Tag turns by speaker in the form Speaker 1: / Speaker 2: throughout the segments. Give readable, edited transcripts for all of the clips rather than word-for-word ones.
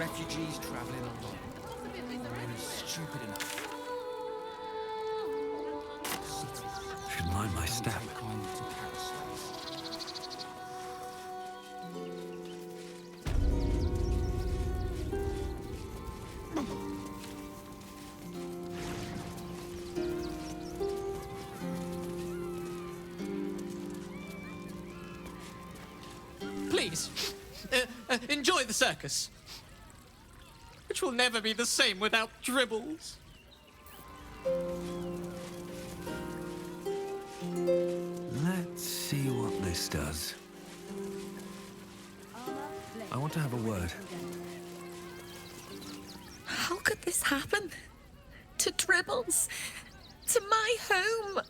Speaker 1: refugees traveling along. Or maybe stupid enough.
Speaker 2: Should mind my step.
Speaker 1: Take kindly to parasites.
Speaker 3: Please, enjoy the circus, which will never be the same without dribbles.
Speaker 2: Let's see what this does. I want to have a word.
Speaker 4: How could this happen? To Dribbles? To my home?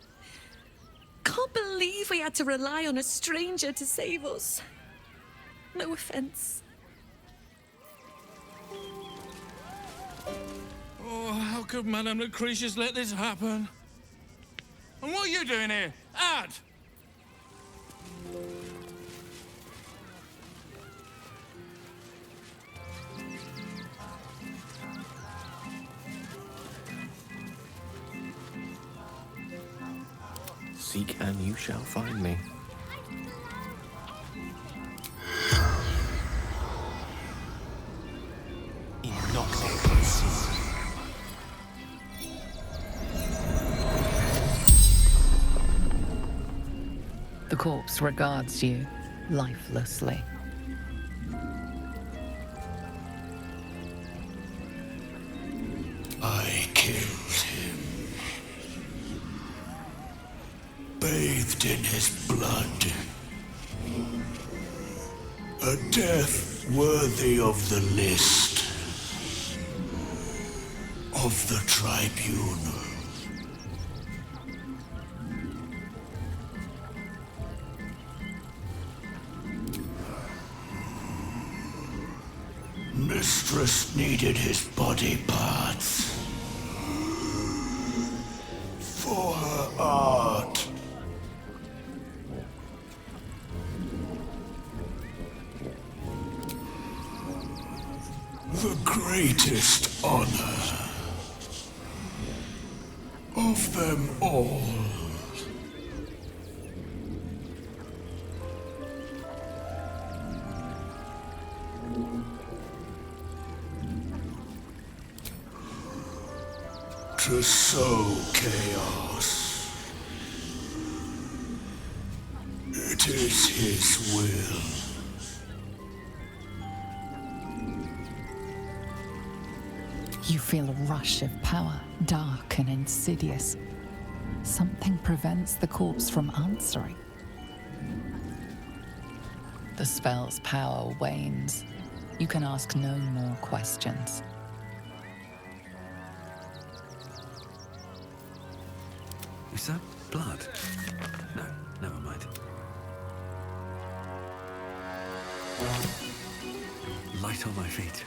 Speaker 4: Can't believe we had to rely on a stranger to save us. No offense.
Speaker 5: Oh, how could Madame Lucretius let this happen? And what are you doing here? Ad!
Speaker 6: Seek and you shall find me.
Speaker 7: The corpse regards you lifelessly.
Speaker 8: I killed him. Bathed in his blood. A death worthy of the list. Of the tribunal. Mistress needed his body parts. For her art. The greatest honor of them all. To sow chaos. It is his will.
Speaker 7: You feel a rush of power, dark and insidious. Something prevents the corpse from answering. The spell's power wanes. You can ask no more questions.
Speaker 2: Is that blood? No, never mind. Light on my feet.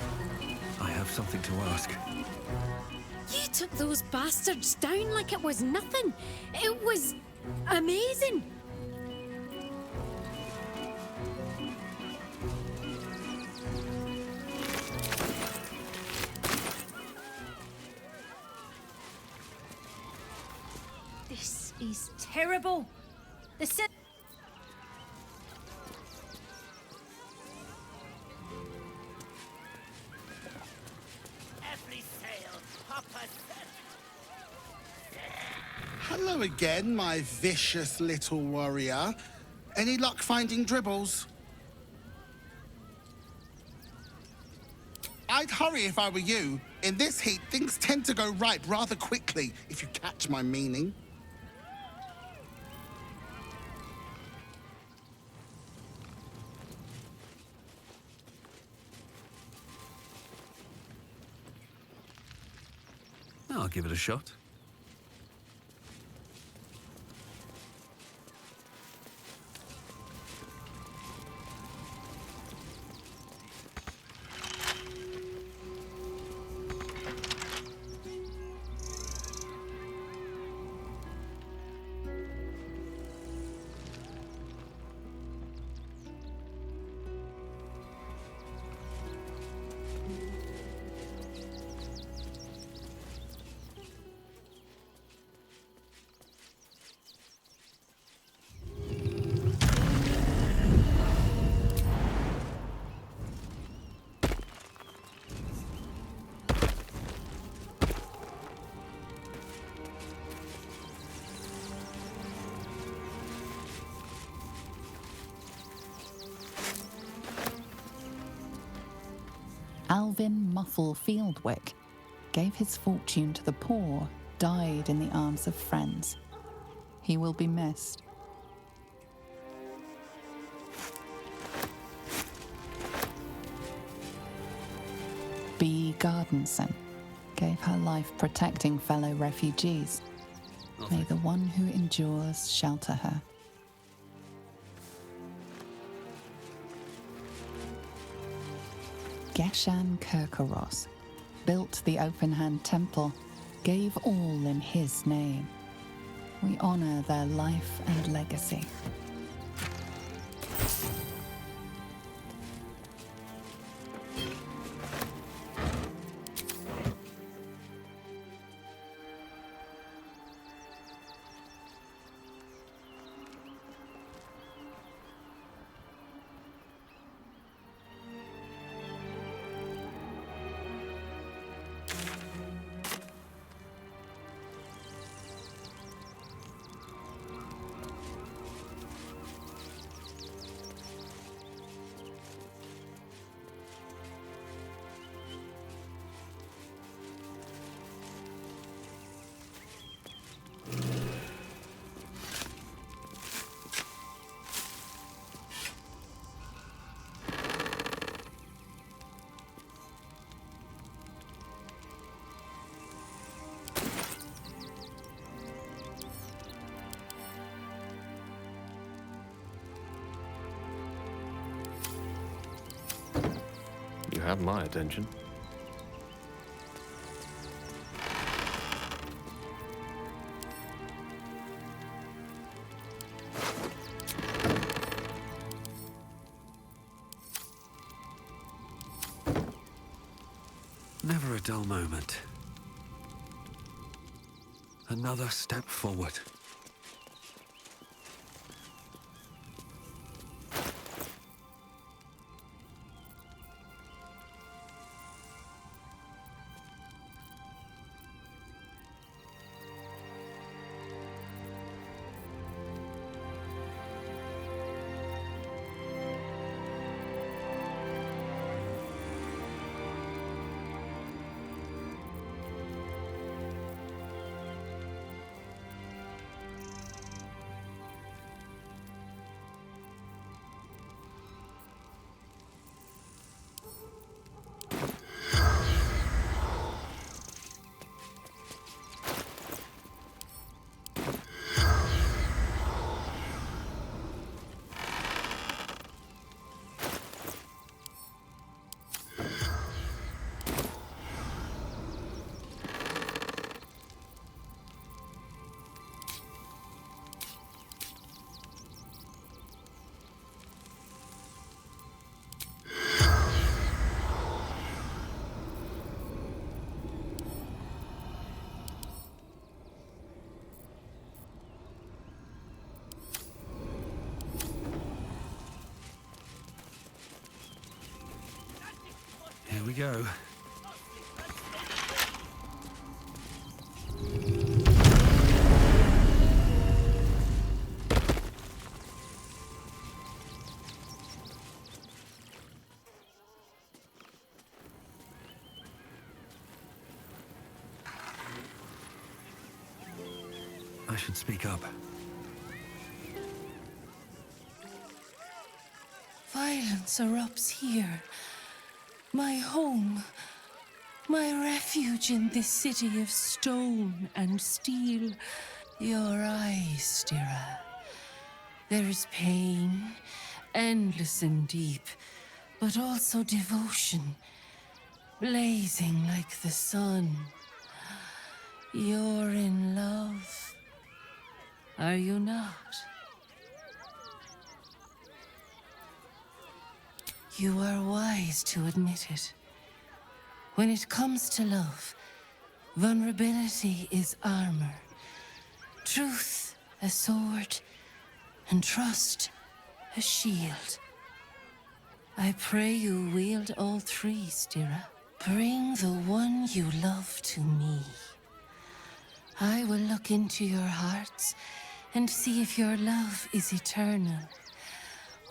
Speaker 2: I have something to ask.
Speaker 9: You took those bastards down like it was nothing. It was amazing. This is terrible.
Speaker 10: Hello again, my vicious little warrior. Any luck finding Dribbles? I'd hurry if I were you. In this heat, things tend to go right rather quickly, if you catch my meaning.
Speaker 2: I'll give it a shot.
Speaker 7: Alvin Muffle Fieldwick gave his fortune to the poor, died in the arms of friends. He will be missed. B. Gardenson gave her life protecting fellow refugees. May the one who endures shelter her. Geshan Kirkaros built the open-hand temple, gave all in his name. We honor their life and legacy.
Speaker 6: You have my attention.
Speaker 2: Never a dull moment. Another step forward. Here we go. I should speak up.
Speaker 11: Violence erupts here. My home, my refuge in this city of stone and steel. Your eyes, Stira. There is pain, endless and deep, but also devotion, blazing like the sun. You're in love, are you not? You are wise to admit it. When it comes to love, vulnerability is armor, truth a sword, and trust a shield. I pray you wield all three, Stira. Bring the one you love to me. I will look into your hearts and see if your love is eternal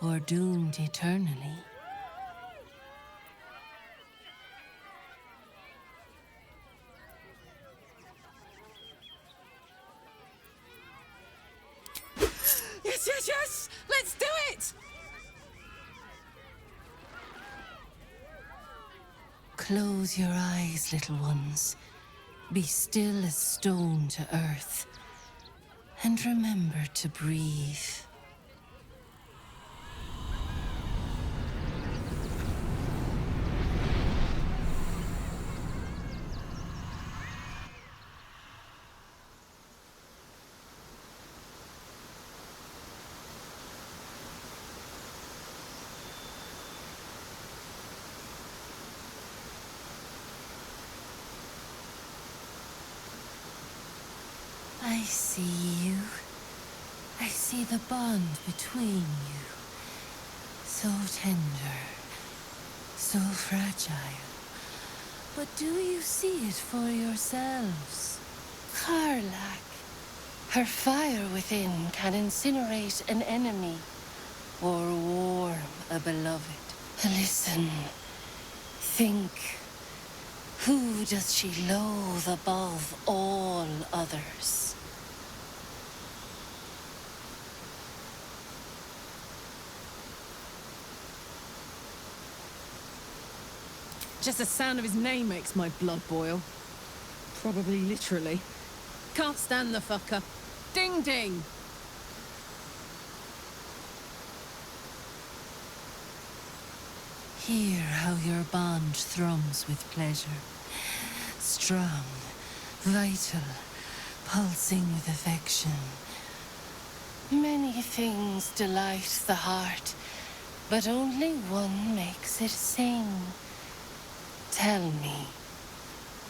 Speaker 11: or doomed eternally. Yes! Let's do it! Close your eyes, little ones. Be still as stone to earth. And remember to breathe. I see you. I see the bond between you. So tender, so fragile. But do you see it for yourselves? Karlach. Her fire within can incinerate an enemy or warm a beloved. Listen. Think. Who does she loathe above all others?
Speaker 12: Just the sound of his name makes my blood boil. Probably literally. Can't stand the fucker. Ding ding!
Speaker 11: Hear how your bond thrums with pleasure. Strong, vital, pulsing with affection. Many things delight the heart, but only one makes it sing. Tell me,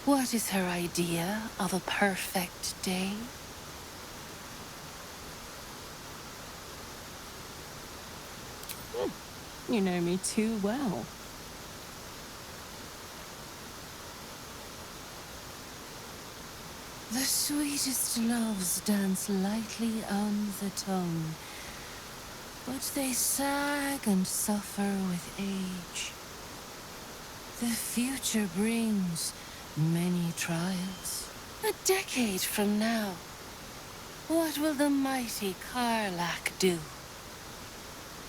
Speaker 11: what is her idea of a perfect day?
Speaker 12: You know me too well.
Speaker 11: The sweetest loves dance lightly on the tongue, but they sag and suffer with age. The future brings many trials. A decade from now, what will the mighty Karlach do?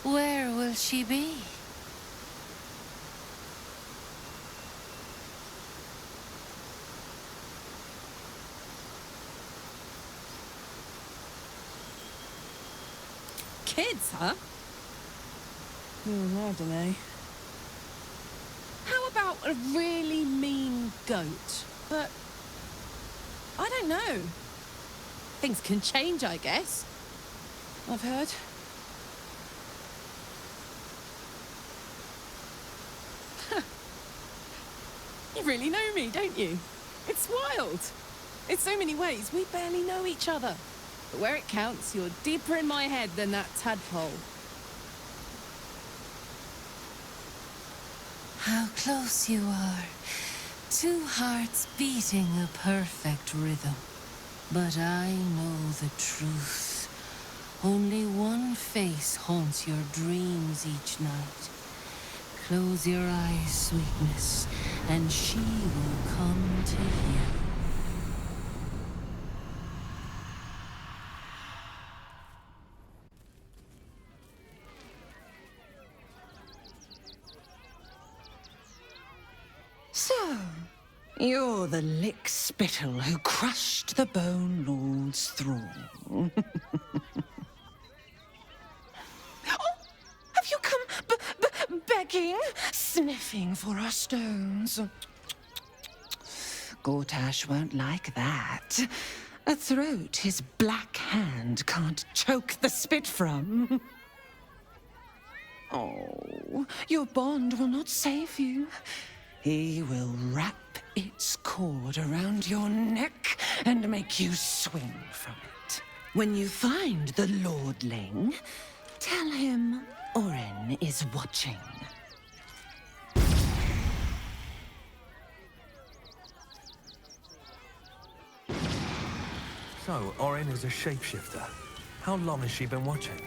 Speaker 11: Where will she be?
Speaker 12: Kids, huh? I don't know. How about a really mean goat? But I don't know. Things can change, I guess. I've heard. You really know me, don't you? It's wild. In so many ways, we barely know each other. But where it counts, you're deeper in my head than that tadpole.
Speaker 11: How close you are. Two hearts beating a perfect rhythm. But I know the truth. Only one face haunts your dreams each night. Close your eyes, sweetness, and she will come to you.
Speaker 13: So, you're the lick-spittle who crushed the Bone Lord's throne. Oh, have you come begging, sniffing for our stones? Gortash won't like that. A throat his black hand can't choke the spit from. Oh, your bond will not save you. He will wrap its cord around your neck and make you swing from it. When you find the lordling, tell him Orin is watching.
Speaker 2: So, Orin is a shapeshifter. How long has she been watching?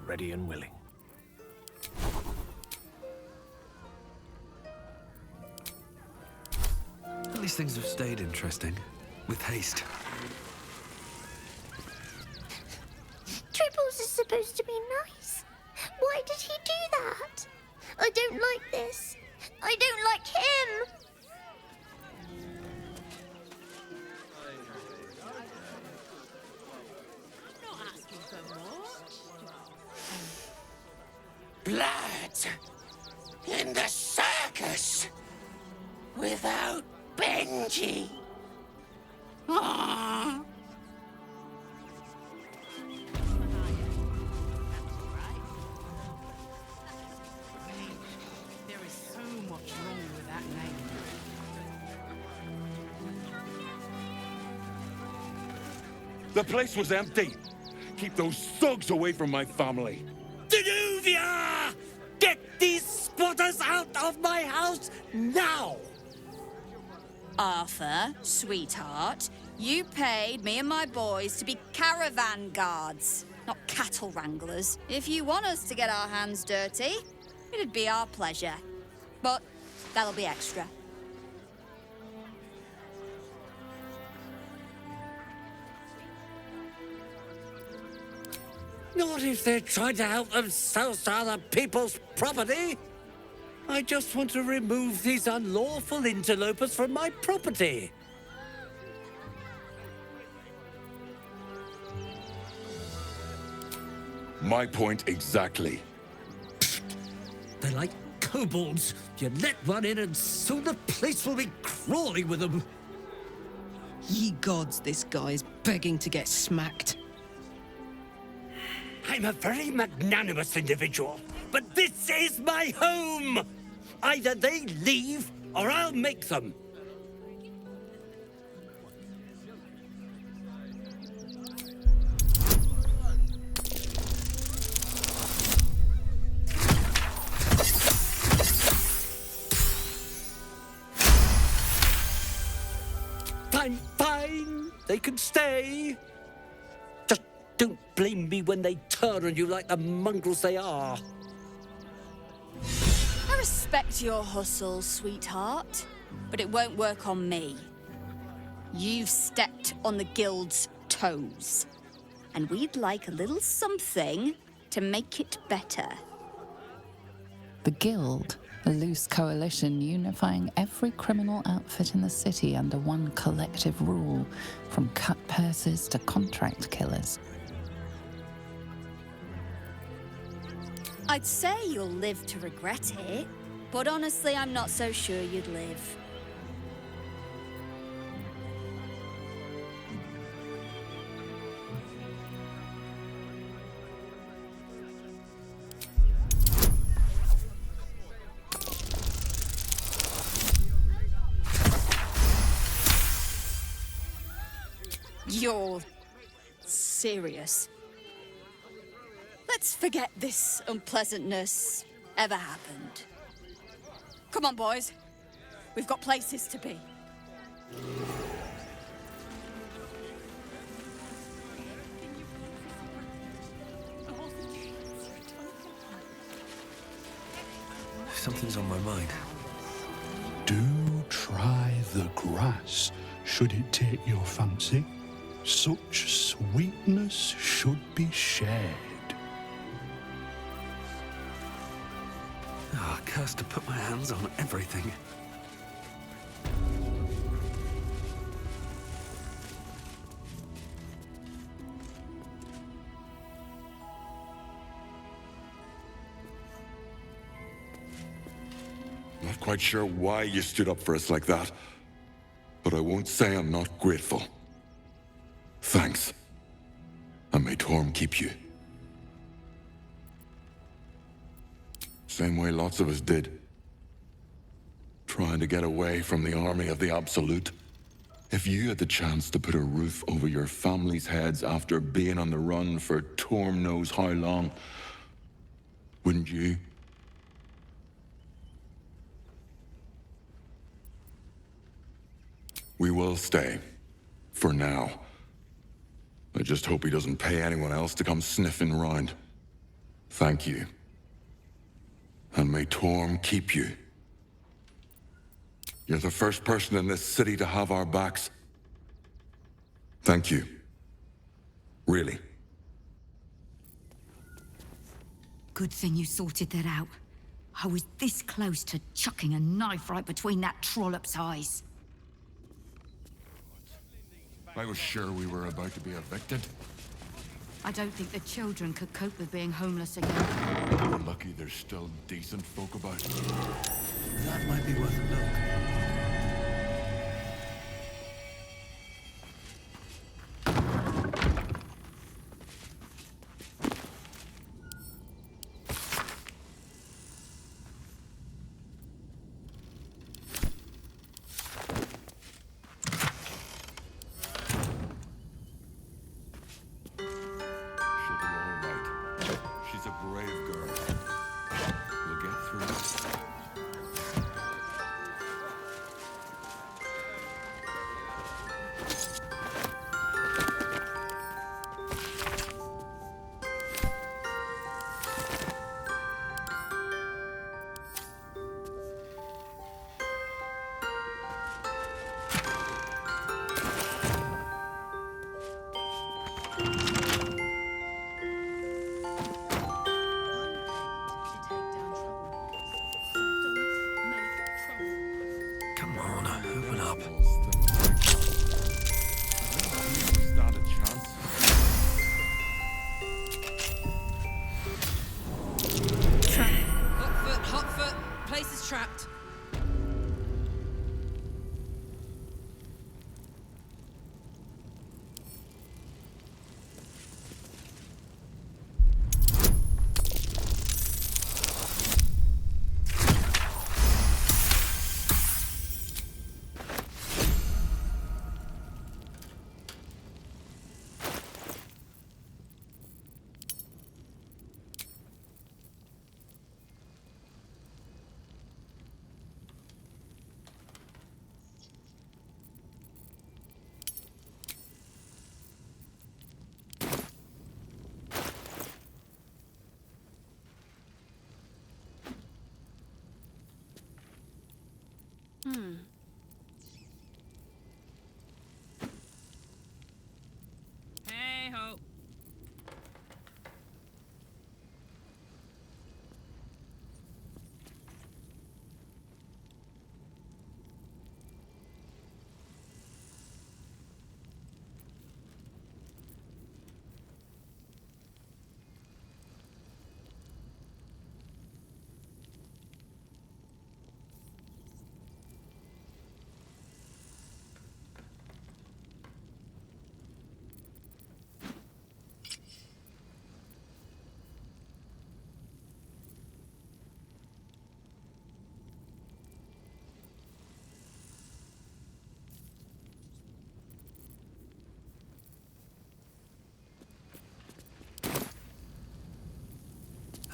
Speaker 6: Ready and willing.
Speaker 2: At least things have stayed interesting, with haste.
Speaker 14: Tribbles is supposed to be nice. Why did he do that? I don't like this. I don't like him.
Speaker 8: Blood in the circus without Benji. Aww.
Speaker 12: There is so much wrong with that name.
Speaker 15: The place was empty. Keep those thugs away from my family.
Speaker 16: Danuvia! Get these squatters out of my house now!
Speaker 17: Arthur, sweetheart, you paid me and my boys to be caravan guards, not cattle wranglers. If you want us to get our hands dirty, it'd be our pleasure. But that'll be extra.
Speaker 16: Not if they're trying to help themselves to other people's property. I just want to remove these unlawful interlopers from my property.
Speaker 15: My point exactly.
Speaker 16: They're like kobolds. You let one in and soon the place will be crawling with them.
Speaker 12: Ye gods, this guy's begging to get smacked.
Speaker 16: I'm a very magnanimous individual, but this is my home! Either they leave, or I'll make them. Fine. They can stay. Just don't blame me when they turn on you like the mongrels they are.
Speaker 17: I respect your hustle, sweetheart, but it won't work on me. You've stepped on the guild's toes. and we'd like a little something to make it better.
Speaker 7: The Guild, a loose coalition unifying every criminal outfit in the city under one collective rule, from cut purses to contract killers.
Speaker 17: I'd say you'll live to regret it, but honestly, I'm not so sure you'd live. You're serious? Let's forget this unpleasantness ever happened. Come on, boys. We've got places to be.
Speaker 2: Something's on my mind.
Speaker 8: Do try the grass, should it take your fancy. Such sweetness should be shared.
Speaker 2: Ah, cursed to put my hands on everything.
Speaker 15: Not quite sure why you stood up for us like that, but I won't say I'm not grateful. Thanks. And may Torm keep you. Same way lots of us did. Trying to get away from the army of the Absolute. If you had the chance to put a roof over your family's heads after being on the run for Torm knows how long, wouldn't you? We will stay. For now. I just hope he doesn't pay anyone else to come sniffing round. Thank you. And may Torm keep you. You're the first person in this city to have our backs. Thank you. Really.
Speaker 18: Good thing you sorted that out. I was this close to chucking a knife right between that trollop's eyes.
Speaker 15: I was sure we were about to be evicted.
Speaker 18: I don't think the children could cope with being homeless again.
Speaker 15: We're lucky there's still decent folk about.
Speaker 2: That might be worth a look.
Speaker 12: Trapped.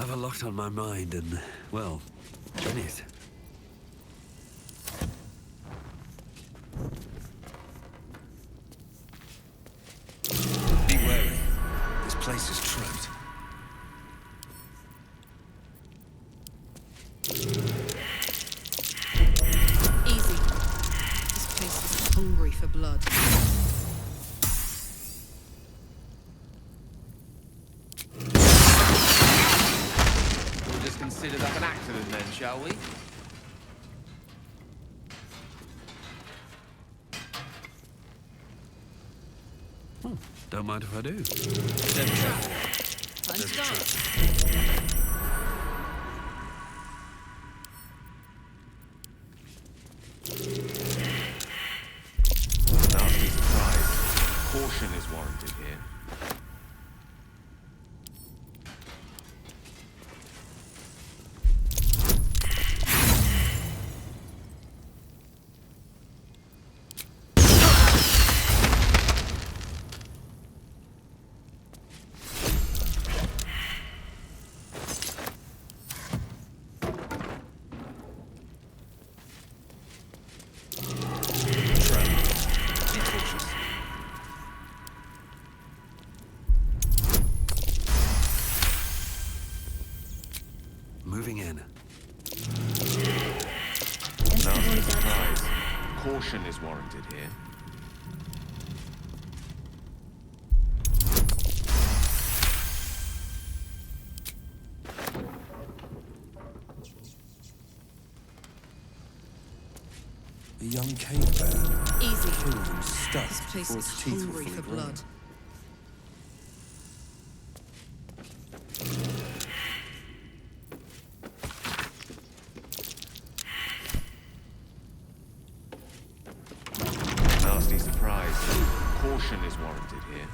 Speaker 2: Have a lot on my mind and, well, in it.
Speaker 1: Be wary. This place is trapped.
Speaker 12: Easy. This place is hungry for blood.
Speaker 19: We'll just consider that an accident then, shall we?
Speaker 2: Don't mind if I do.
Speaker 12: Time to start.
Speaker 19: Nasty surprise. Caution is warranted here.
Speaker 2: Moving in.
Speaker 19: Nasty surprise. Caution is warranted here.
Speaker 1: A young cave bear.
Speaker 12: Easy.
Speaker 1: Killed and stuffed
Speaker 12: This place
Speaker 1: before
Speaker 12: is
Speaker 1: its teeth were
Speaker 12: hungry
Speaker 1: fully
Speaker 12: for
Speaker 1: grown.
Speaker 12: blood.
Speaker 19: Nasty surprise. Caution is warranted here.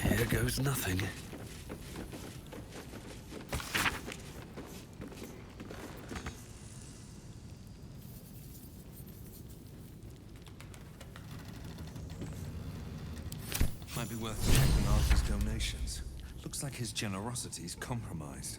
Speaker 2: Here goes nothing.
Speaker 1: Might be worth checking Arthur's donations. Looks like his generosity's compromised.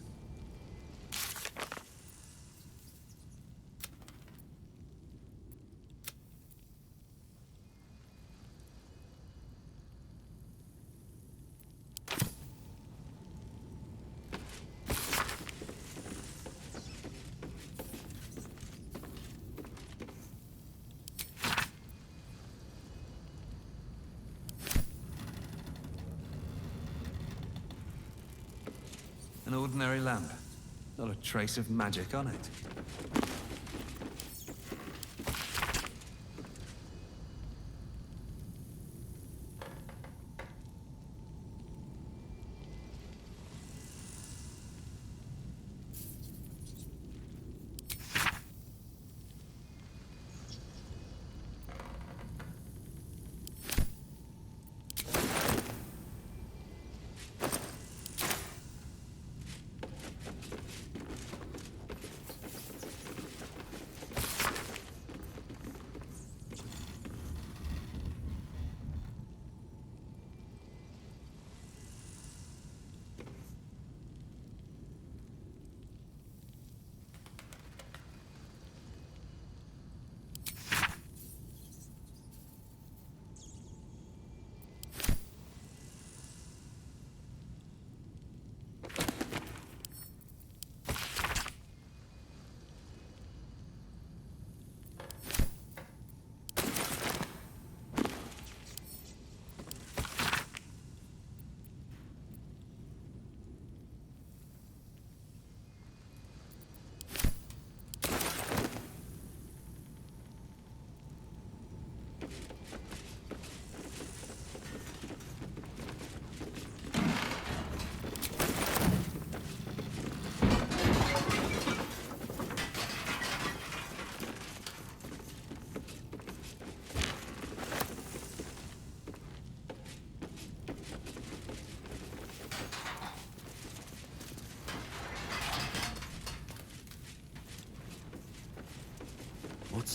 Speaker 1: An ordinary lamp. Not a trace of magic on it.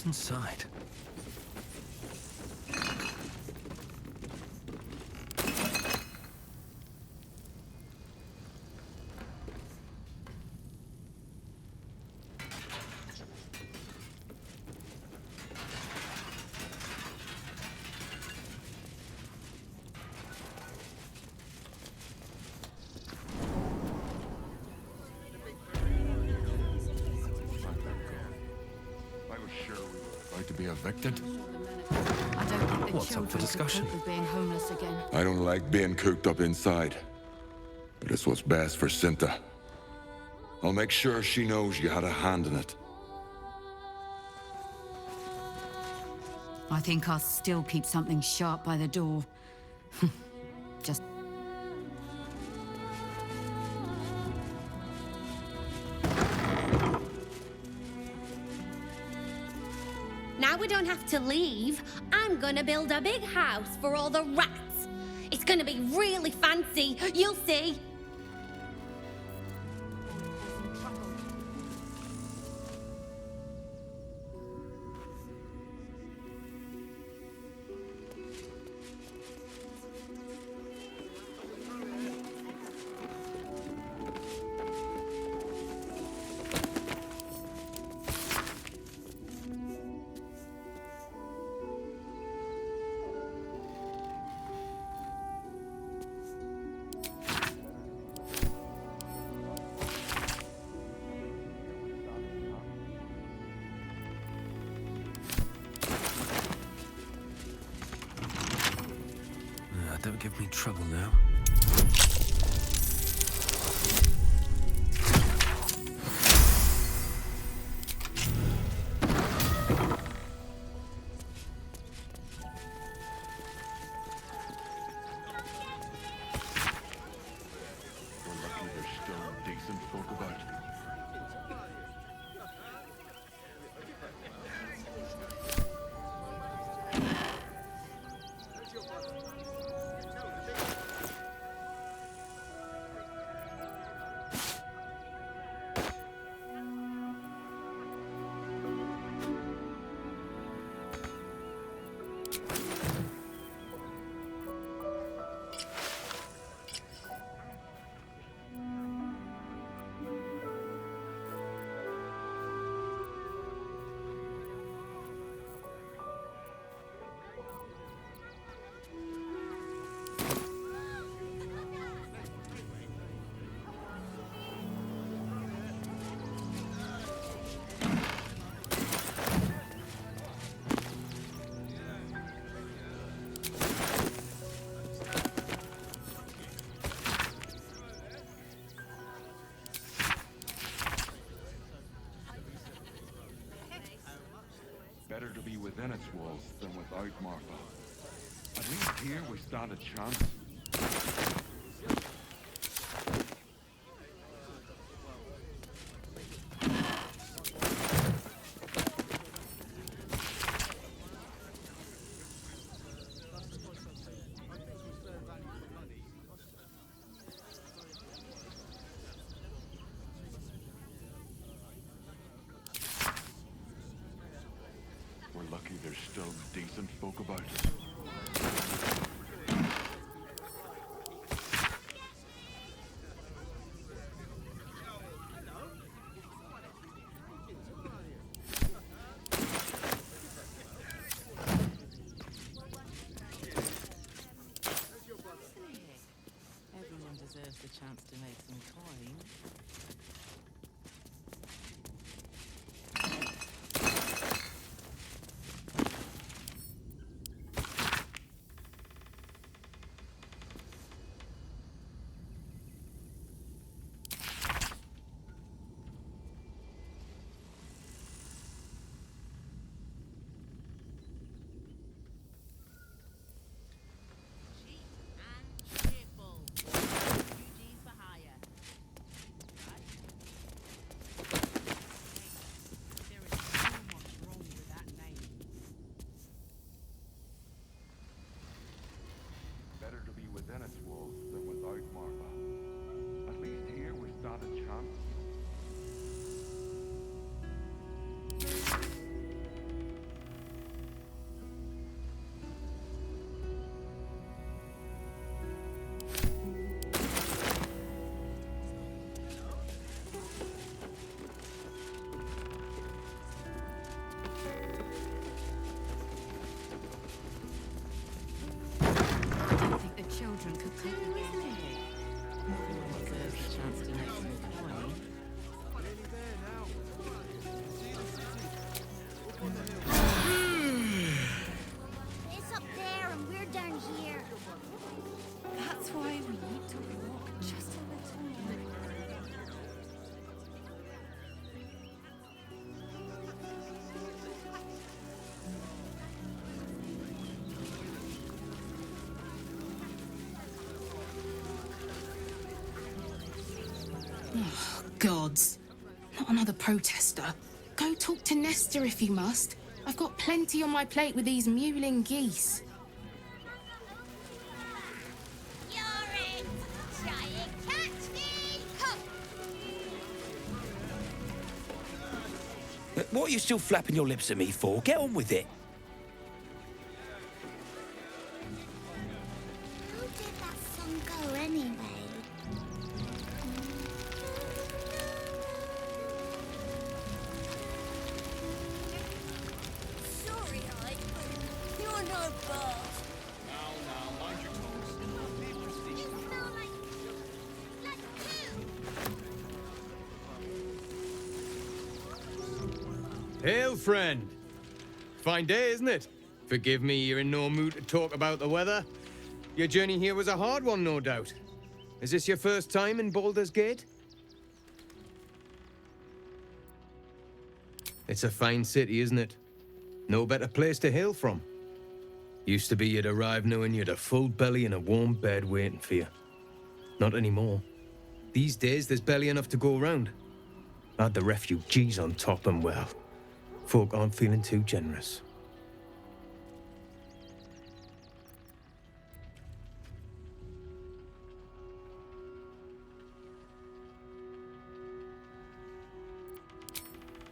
Speaker 2: What's inside?
Speaker 15: To be evicted?
Speaker 18: I don't think the
Speaker 2: What's up for
Speaker 18: children
Speaker 2: discussion?
Speaker 18: could cope with being homeless again.
Speaker 15: I don't like being cooped up inside, but it's what's best for Cinta. I'll make sure she knows you had a hand in it.
Speaker 18: I think I'll still keep something sharp by the door. Just...
Speaker 14: Now we don't have to leave. I'm gonna build a big house for all the rats. It's gonna be really fancy. You'll see.
Speaker 2: Don't give me trouble now.
Speaker 15: We're lucky there's still decent folk about. Better to be within its walls than without, Martha. At least here we stand a chance. We're lucky there's still decent folk about.
Speaker 12: Everyone deserves the chance to make some coin.
Speaker 15: Better to be within its walls than without, Martha. At least here we stand a chance.
Speaker 12: gods. Not another protester. Go talk to Nestor if you must. I've got plenty on my plate with these mewling geese.
Speaker 16: What are you still flapping your lips at me for? Get on with it.
Speaker 14: How did that song go anyway? Sorry, Hyde, but you're no boss.
Speaker 5: Now, mind your tongues.
Speaker 14: You smell like poo.
Speaker 20: Hail, friend. Fine day, isn't it? Forgive me, you're in no mood to talk about the weather. Your journey here was a hard one, no doubt. Is this your first time in Baldur's Gate? It's a fine city, isn't it? No better place to hail from. Used to be you'd arrive knowing you'd a full belly and a warm bed waiting for you. Not anymore. These days, there's barely enough to go around. Add the refugees on top and, well, folk aren't feeling too generous.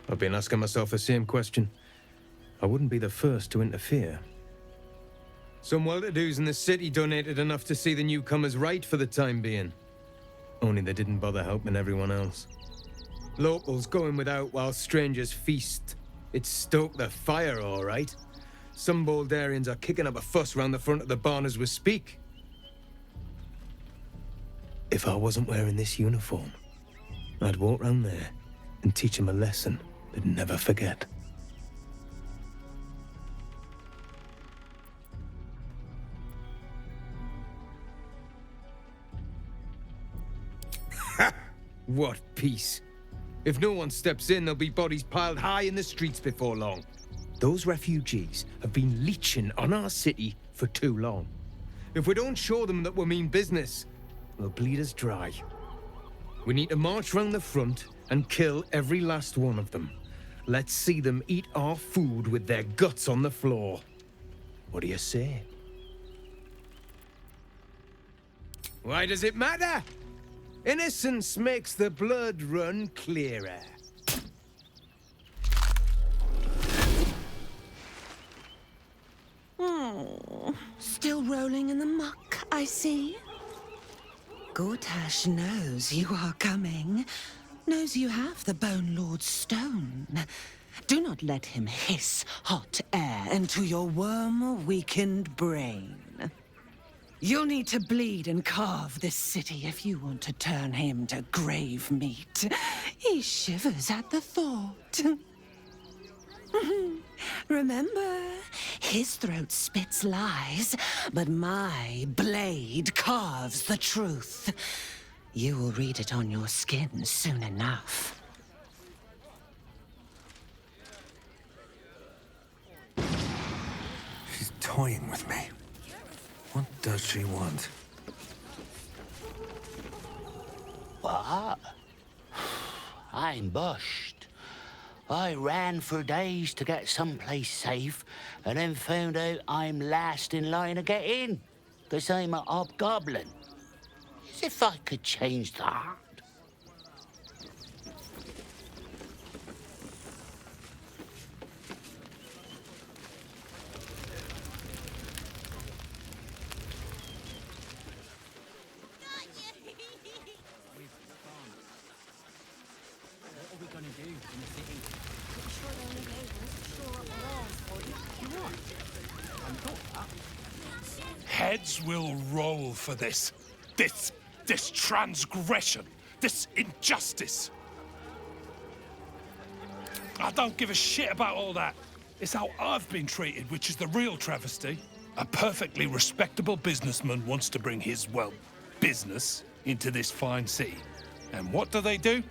Speaker 20: I've been asking myself the same question. I wouldn't be the first to interfere. Some well-to-dos in the city donated enough to see the newcomers right for the time being. Only they didn't bother helping everyone else. Locals going without while strangers feast. It stoked the fire, all right. Some Baldurians are kicking up a fuss round the front of the barn as we speak. If I wasn't wearing this uniform, I'd walk round there and teach them a lesson they'd never forget. Ha! What peace. If no one steps in, there'll be bodies piled high in the streets before long. Those refugees have been leeching on our city for too long. If we don't show them that we mean business, they'll bleed us dry. We need to march round the front and kill every last one of them. Let's see them eat our food with their guts on the floor. What do you say? Why does it matter? Innocence makes the blood run clearer.
Speaker 13: Oh, still rolling in the muck, I see. Gortash knows you are coming. Knows you have the Bone Lord's stone. Do not let him hiss hot air into your worm-weakened brain. You'll need to bleed and carve this city if you want to turn him to grave meat. He shivers at the thought. Remember, his throat spits lies, but my blade carves the truth. You will read it on your skin soon enough.
Speaker 1: She's toying with me. What does she want?
Speaker 21: What? I'm bushed. I ran for days to get someplace safe, and then found out I'm last in line to get in, because I'm a hobgoblin. As if I could change that.
Speaker 8: Heads will roll for this. This transgression. This injustice. I don't give a shit about all that. It's how I've been treated, which is the real travesty. A perfectly respectable businessman wants to bring his, well, business into this fine city. And what do?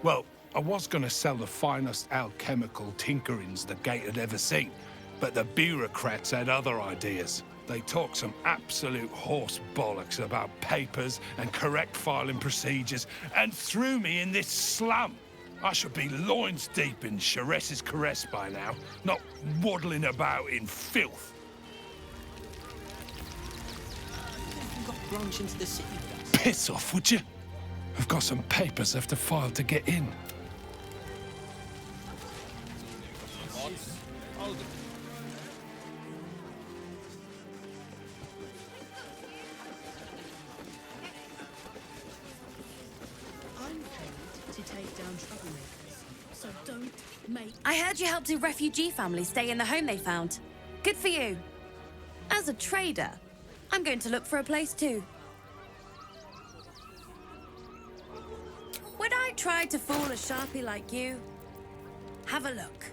Speaker 8: Well, I was gonna sell the finest alchemical tinkerings the Gate had ever seen, but the bureaucrats had other ideas. They talk some absolute horse bollocks about papers and correct filing procedures and threw me in this slum. I should be loins deep in Chares's caress by now, not waddling about in filth.
Speaker 13: You've got a branch into the city.
Speaker 8: Piss off, would you? I've got some papers I have to file to get in.
Speaker 3: I heard you helped a refugee family stay in the home they found. Good for you. As a trader, I'm going to look for a place too. Would I try to fool a sharpie like you? Have a look.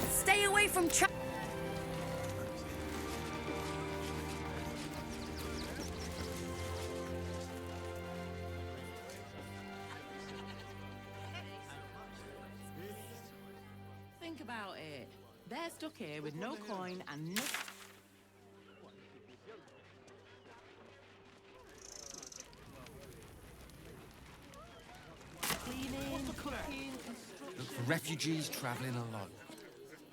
Speaker 3: Stay away from
Speaker 13: Think about it. They're stuck here with no coin and no...
Speaker 19: Look for refugees travelling alone.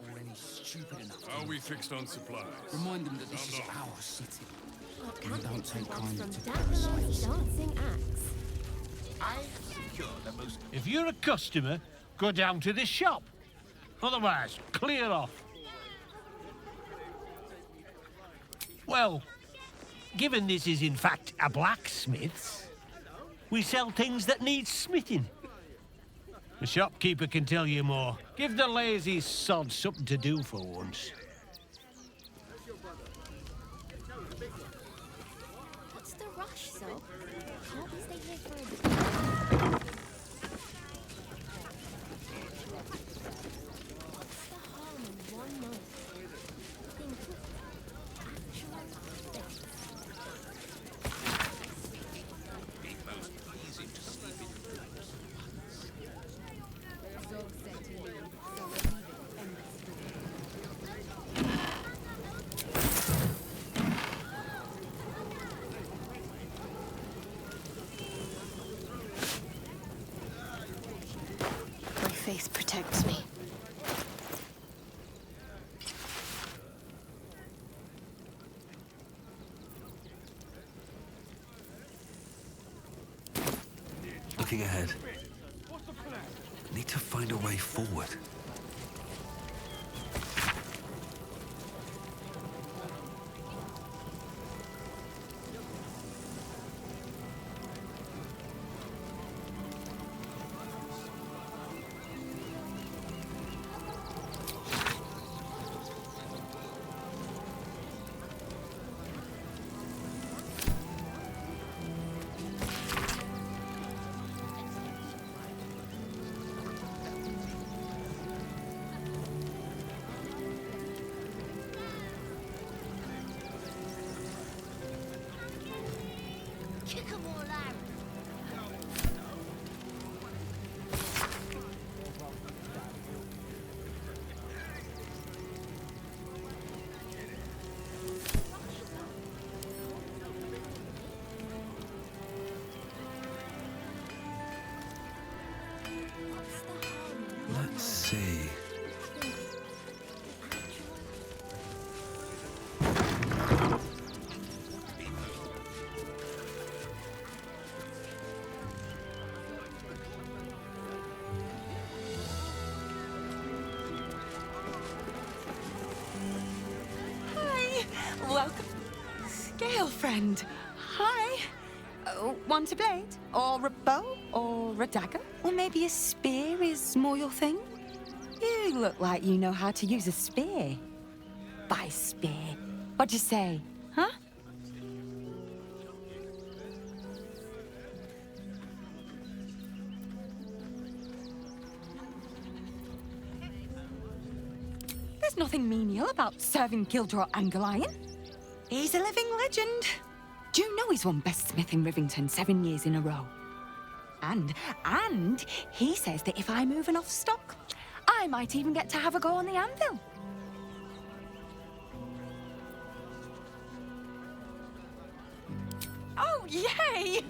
Speaker 19: Or any stupid enough.
Speaker 22: Are we fixed on supplies?
Speaker 19: Remind them that this is our city. And don't take kindly to
Speaker 14: Dandelions dancing axe.
Speaker 22: I secure the most...
Speaker 23: If you're a customer, go down to this shop. Otherwise, clear off. Well, given this is in fact a blacksmith's, we sell things that need smithing. The shopkeeper can tell you more. Give the lazy sod something to do for once.
Speaker 14: What's the rush, so? Can't we stay here for a bit? What's the harm in 1 month? Think actual death.
Speaker 22: Be most pleasing to sleep in.
Speaker 14: My faith protects me.
Speaker 2: Looking ahead. Need to find a way forward.
Speaker 14: Kick 'em all out.
Speaker 4: welcome. Scale friend. Hi. Want a blade? Or a bow? Or a dagger? Or maybe a spear is more your thing? You look like you know how to use a spear. By spear. What'd you say? Huh? There's nothing menial about serving Gildraw Angelion. He's a living legend. Do you know he's won Best Smith in Rivington 7 years in a row? And he says that if I move enough stock, I might even get to have a go on the anvil. Oh, yay!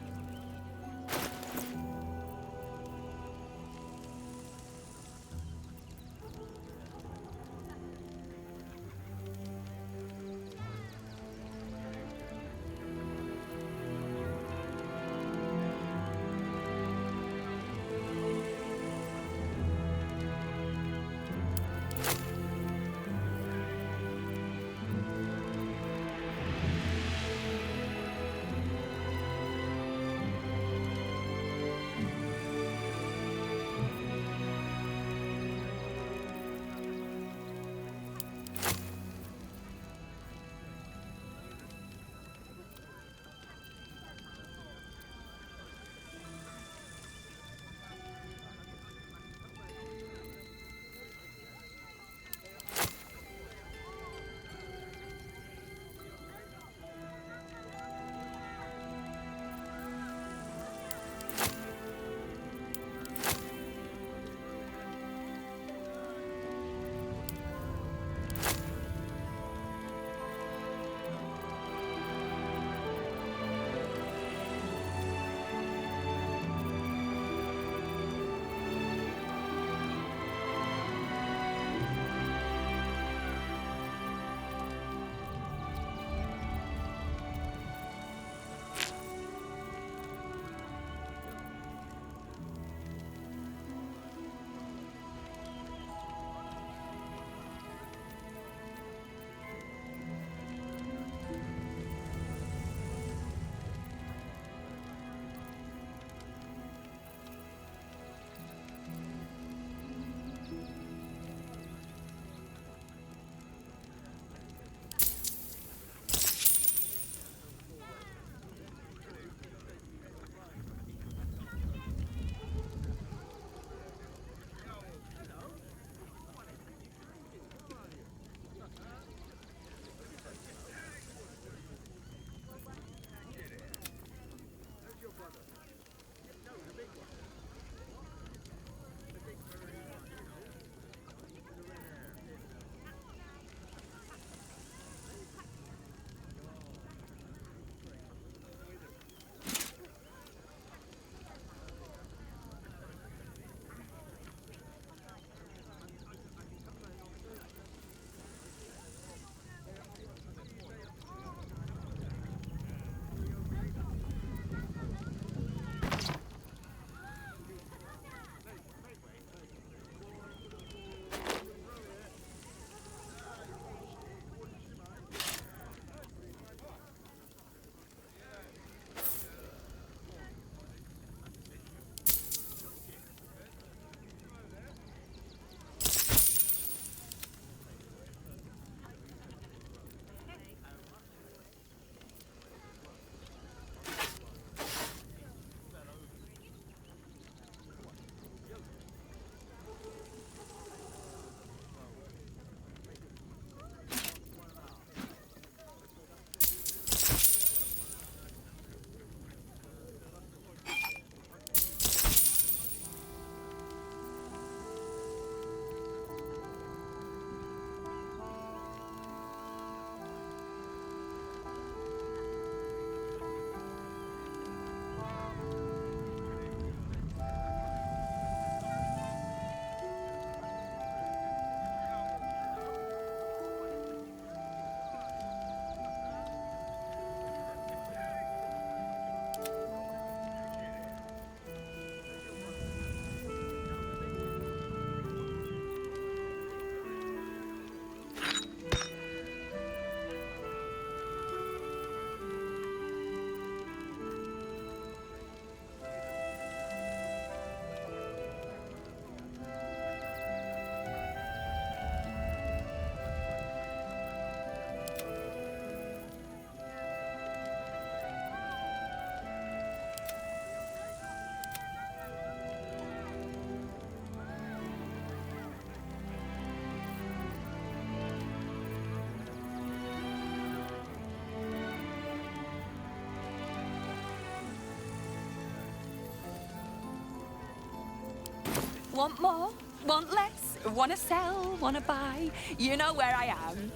Speaker 4: Want more? Want less? Wanna sell? Wanna buy? You know where I am.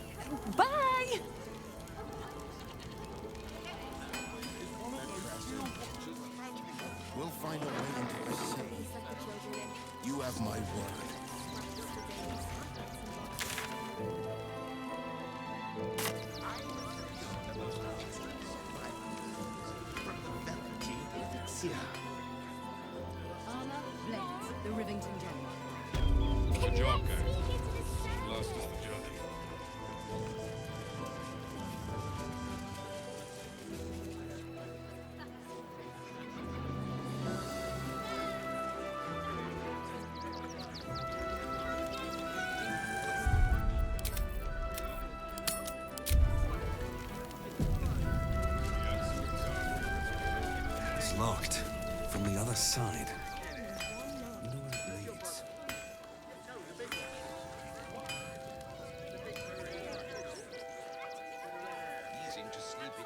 Speaker 4: Bye!
Speaker 9: We'll find a way into the city. You have my word.
Speaker 10: Armor, blades, the Ривингтон general.
Speaker 22: The job, guys. Lost us the job.
Speaker 1: It's locked from the other side. I wonder where it leads.
Speaker 22: Easing to sleep in.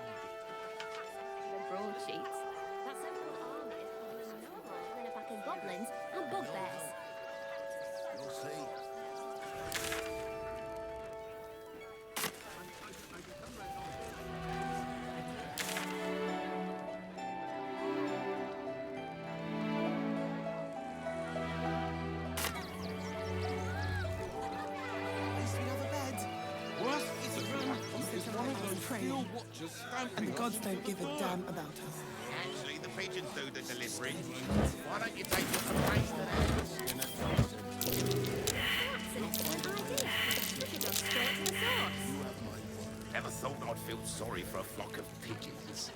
Speaker 14: The broadsheets. That's so-called armor is probably no more than a pack of goblins and bugbears.
Speaker 9: You'll see.
Speaker 19: What? It's a run. It's one of those steel watchers stamping.
Speaker 11: And the gods don't give a damn about us.
Speaker 22: Actually, the pigeons do the delivery. Why don't you take some praise to Never thought I'd feel sorry for a flock of pigeons.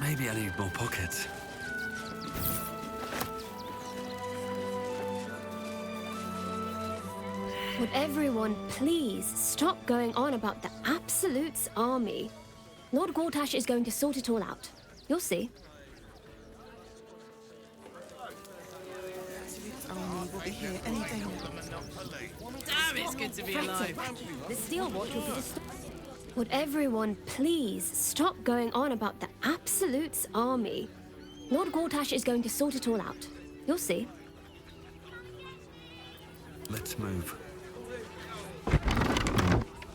Speaker 2: Maybe I need more pockets.
Speaker 14: Would everyone please stop going on about the Absolute's army? Lord Gortash is going to sort it all out. You'll see.
Speaker 11: Army will be here any day now.
Speaker 12: Damn, it's good to be alive.
Speaker 14: The Steel Watch will be destroyed. Would everyone please stop going on about the Absolute's army? Lord Gortash is going to sort it all out. You'll see.
Speaker 2: Let's move.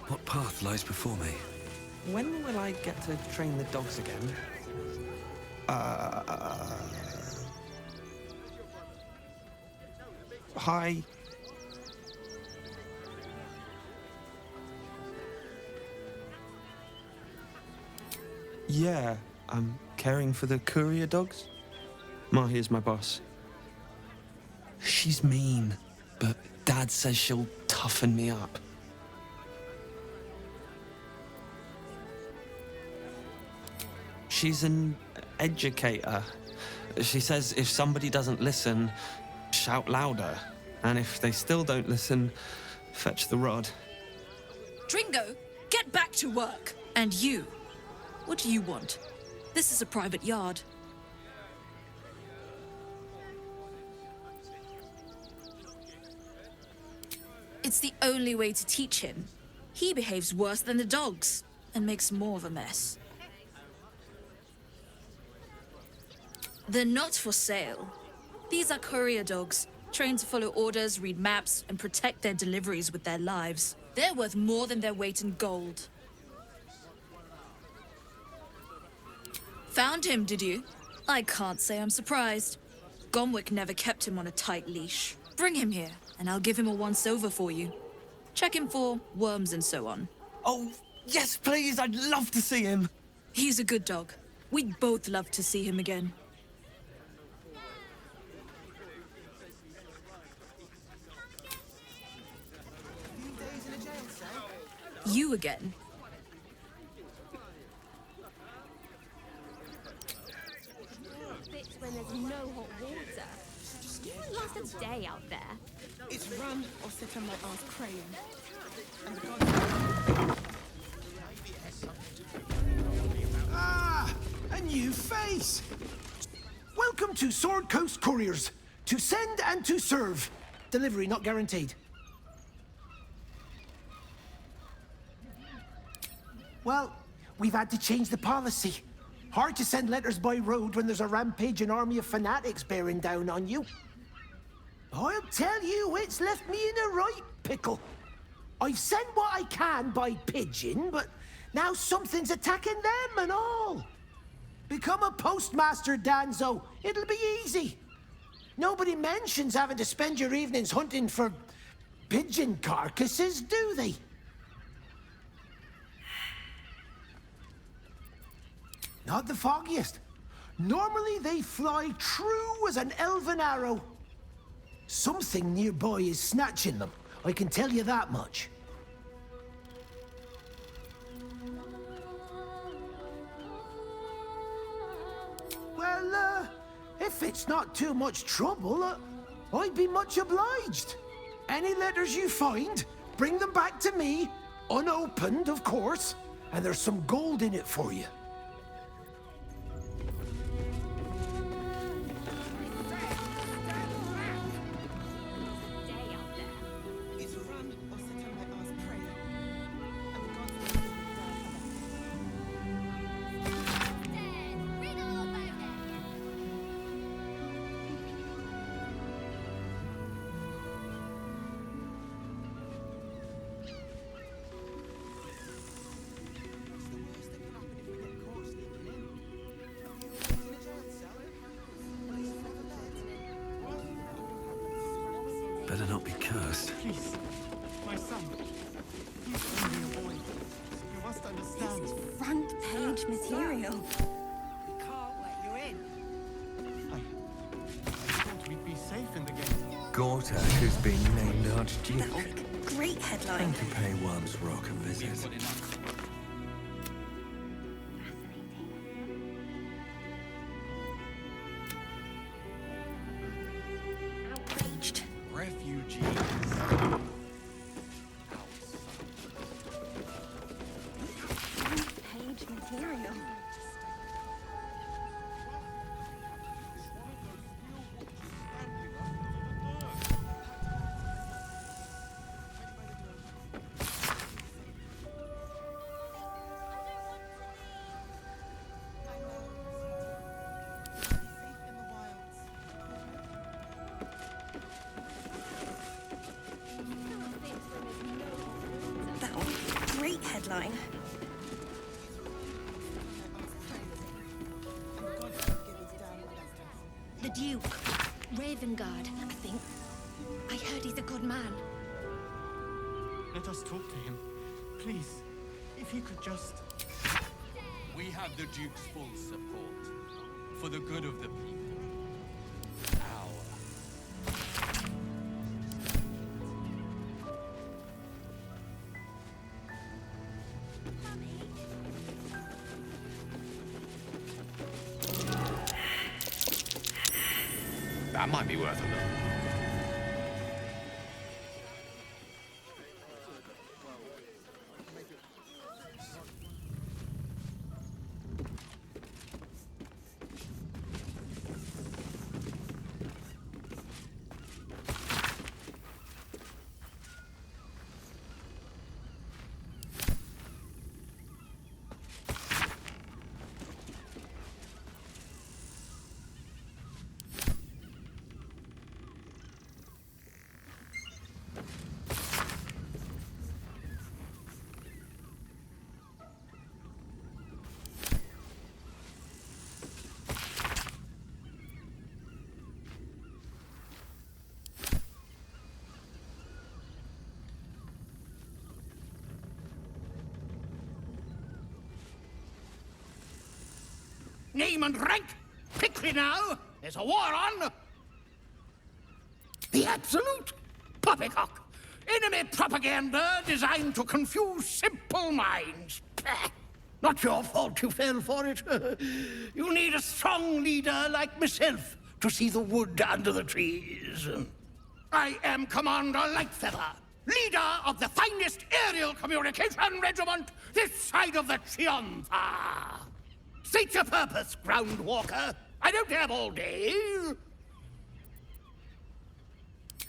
Speaker 2: What path lies before me?
Speaker 24: When will I get to train the dogs again? Hi. Yeah, I'm caring for the courier dogs. Mahi's my boss. She's mean, but Dad says she'll toughen me up. She's an educator. She says if somebody doesn't listen, shout louder. And if they still don't listen, fetch the rod.
Speaker 25: Dringo, get back to work. And you, what do you want? This is a private yard. It's the only way to teach him. He behaves worse than the dogs and makes more of a mess. They're not for sale. These are courier dogs, trained to follow orders, read maps, and protect their deliveries with their lives. They're worth more than their weight in gold. Found him, did you? I can't say I'm surprised. Gomwick never kept him on a tight leash. Bring him here, and I'll give him a once-over for you. Check him for worms and so on.
Speaker 24: Oh, yes, please, I'd love to see him.
Speaker 25: He's a good dog. We'd both love to see him again. You again?
Speaker 14: When there's no hot water. You won't last a day out there.
Speaker 11: It's run or sit on my ass crane. And the gods...
Speaker 26: Ah! A new face! Welcome to Sword Coast Couriers. To send and to serve. Delivery not guaranteed. Well, we've had to change the policy. Hard to send letters by road when there's a rampaging army of fanatics bearing down on you. I'll tell you, it's left me in a right pickle. I've sent what I can by pigeon, but now something's attacking them and all. Become a postmaster, Danzo. It'll be easy. Nobody mentions having to spend your evenings hunting for pigeon carcasses, do they? Not the foggiest. Normally they fly true as an elven arrow. Something nearby is snatching them, I can tell you that much. Well, if it's not too much trouble, I'd be much obliged. Any letters you find, bring them back to me, unopened, of course, and there's some gold in it for you.
Speaker 2: Better not be cursed.
Speaker 6: Please, my son. He's only a boy. You must understand.
Speaker 3: This is front-page material.
Speaker 6: We can't let you in. I thought we'd be safe in the game.
Speaker 1: Gortash has been named Archduke.
Speaker 3: That would be a great headline.
Speaker 1: And to pay one's rock a visit.
Speaker 3: Outraged.
Speaker 6: Refugees.
Speaker 3: Page material. That would be a great headline. The Duke. Ravengard, I think. I heard he's a good man.
Speaker 6: Let us talk to him. Please, if you could just...
Speaker 7: We have the Duke's full support. For the good of the people.
Speaker 22: That might be worth a look.
Speaker 21: Name and rank? Quickly now! There's a war on! The absolute poppycock! Enemy propaganda designed to confuse simple minds. Pah! Not your fault you fell for it. You need a strong leader like myself to see the wood under the trees. I am Commander Lightfeather, leader of the finest aerial communication regiment this side of the Triumpha. State your purpose, Groundwalker. I don't have all day.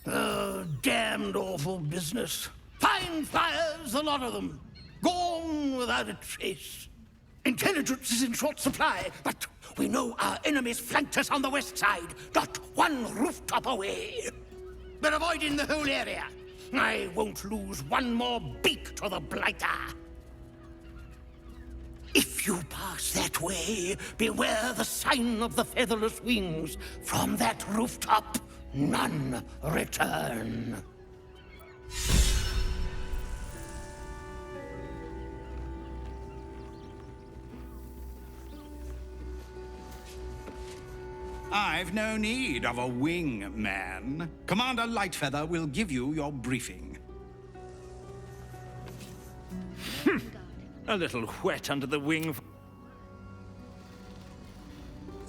Speaker 21: Oh, damned awful business. Fine flyers, a lot of them. Gone without a trace.
Speaker 5: Intelligence is in short supply, but we know our enemies flanked us on the west side, not one rooftop away. They're avoiding the whole area. I won't lose one more beak to the blighter. If you pass that way, beware the sign of the featherless wings. From that rooftop, none return.
Speaker 15: I've no need of a wing man. Commander Lightfeather will give you your briefing.
Speaker 5: A little wet under the wing.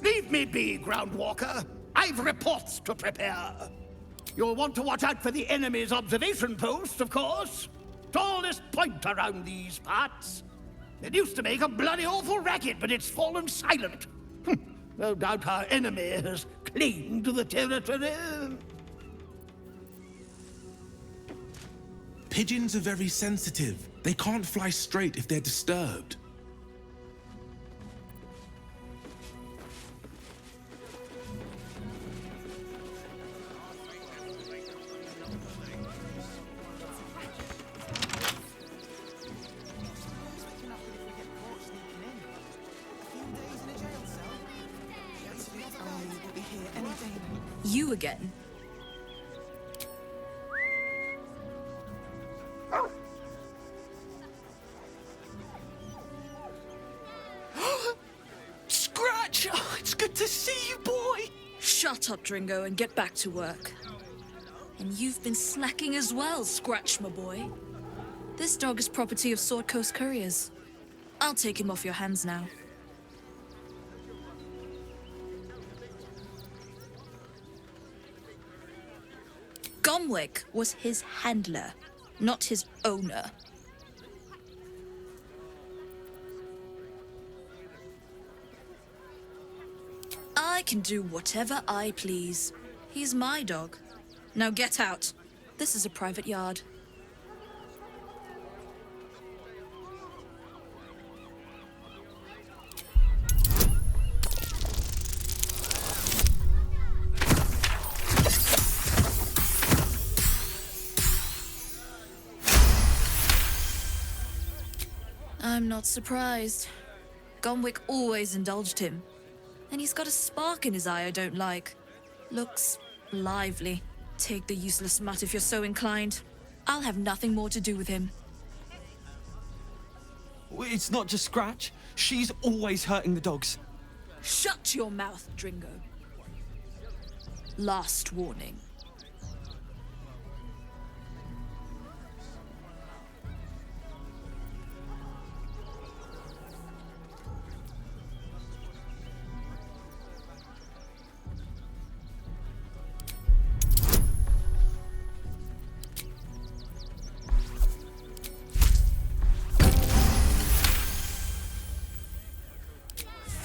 Speaker 5: Leave me be, Groundwalker. I've reports to prepare. You'll want to watch out for the enemy's observation post, of course. Tallest point around these parts. It used to make a bloody awful racket, but it's fallen silent. No doubt our enemy has claimed the territory.
Speaker 16: Pigeons are very sensitive. They can't fly straight if they're disturbed.
Speaker 25: You again?
Speaker 5: Scratch! Oh, it's good to see you, boy!
Speaker 25: Shut up, Dringo, and get back to work. And you've been slacking as well, Scratch, my boy. This dog is property of Sword Coast Couriers. I'll take him off your hands now. Gomwick was his handler, not his owner. I can do whatever I please. He's my dog. Now get out. This is a private yard. I'm not surprised. Gomwick always indulged him. And he's got a spark in his eye I don't like. Looks lively. Take the useless mutt if you're so inclined. I'll have nothing more to do with him.
Speaker 24: It's not just Scratch. She's always hurting the dogs.
Speaker 25: Shut your mouth, Dringo. Last warning.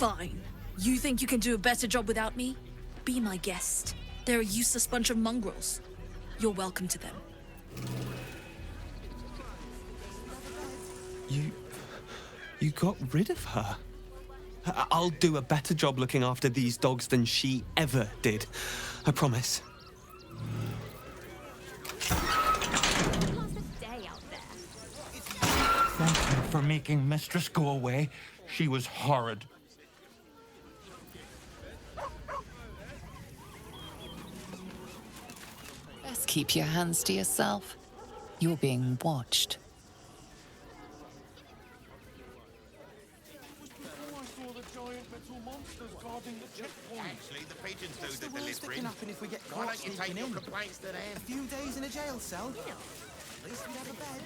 Speaker 25: Fine. You think you can do a better job without me? Be my guest. They're a useless bunch of mongrels. You're welcome to them.
Speaker 24: You got rid of her. I'll do a better job looking after these dogs than she ever did. I promise.
Speaker 6: Thank you for making Mistress go away. She was horrid.
Speaker 17: Best keep your hands to yourself. You're being watched.
Speaker 22: Actually, the pigeons do the
Speaker 19: What's
Speaker 22: delivery.
Speaker 19: can happen if we get
Speaker 22: Why
Speaker 19: caught
Speaker 22: don't you take
Speaker 19: sneaking
Speaker 22: your
Speaker 19: in?
Speaker 22: complaints to them?
Speaker 19: A few days in a jail cell? At least we'd have a bed.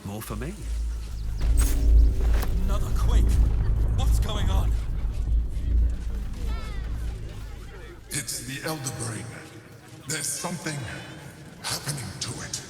Speaker 2: More for me.
Speaker 1: Another quake. What's going on?
Speaker 18: It's the Elder Brain. There's something happening to it.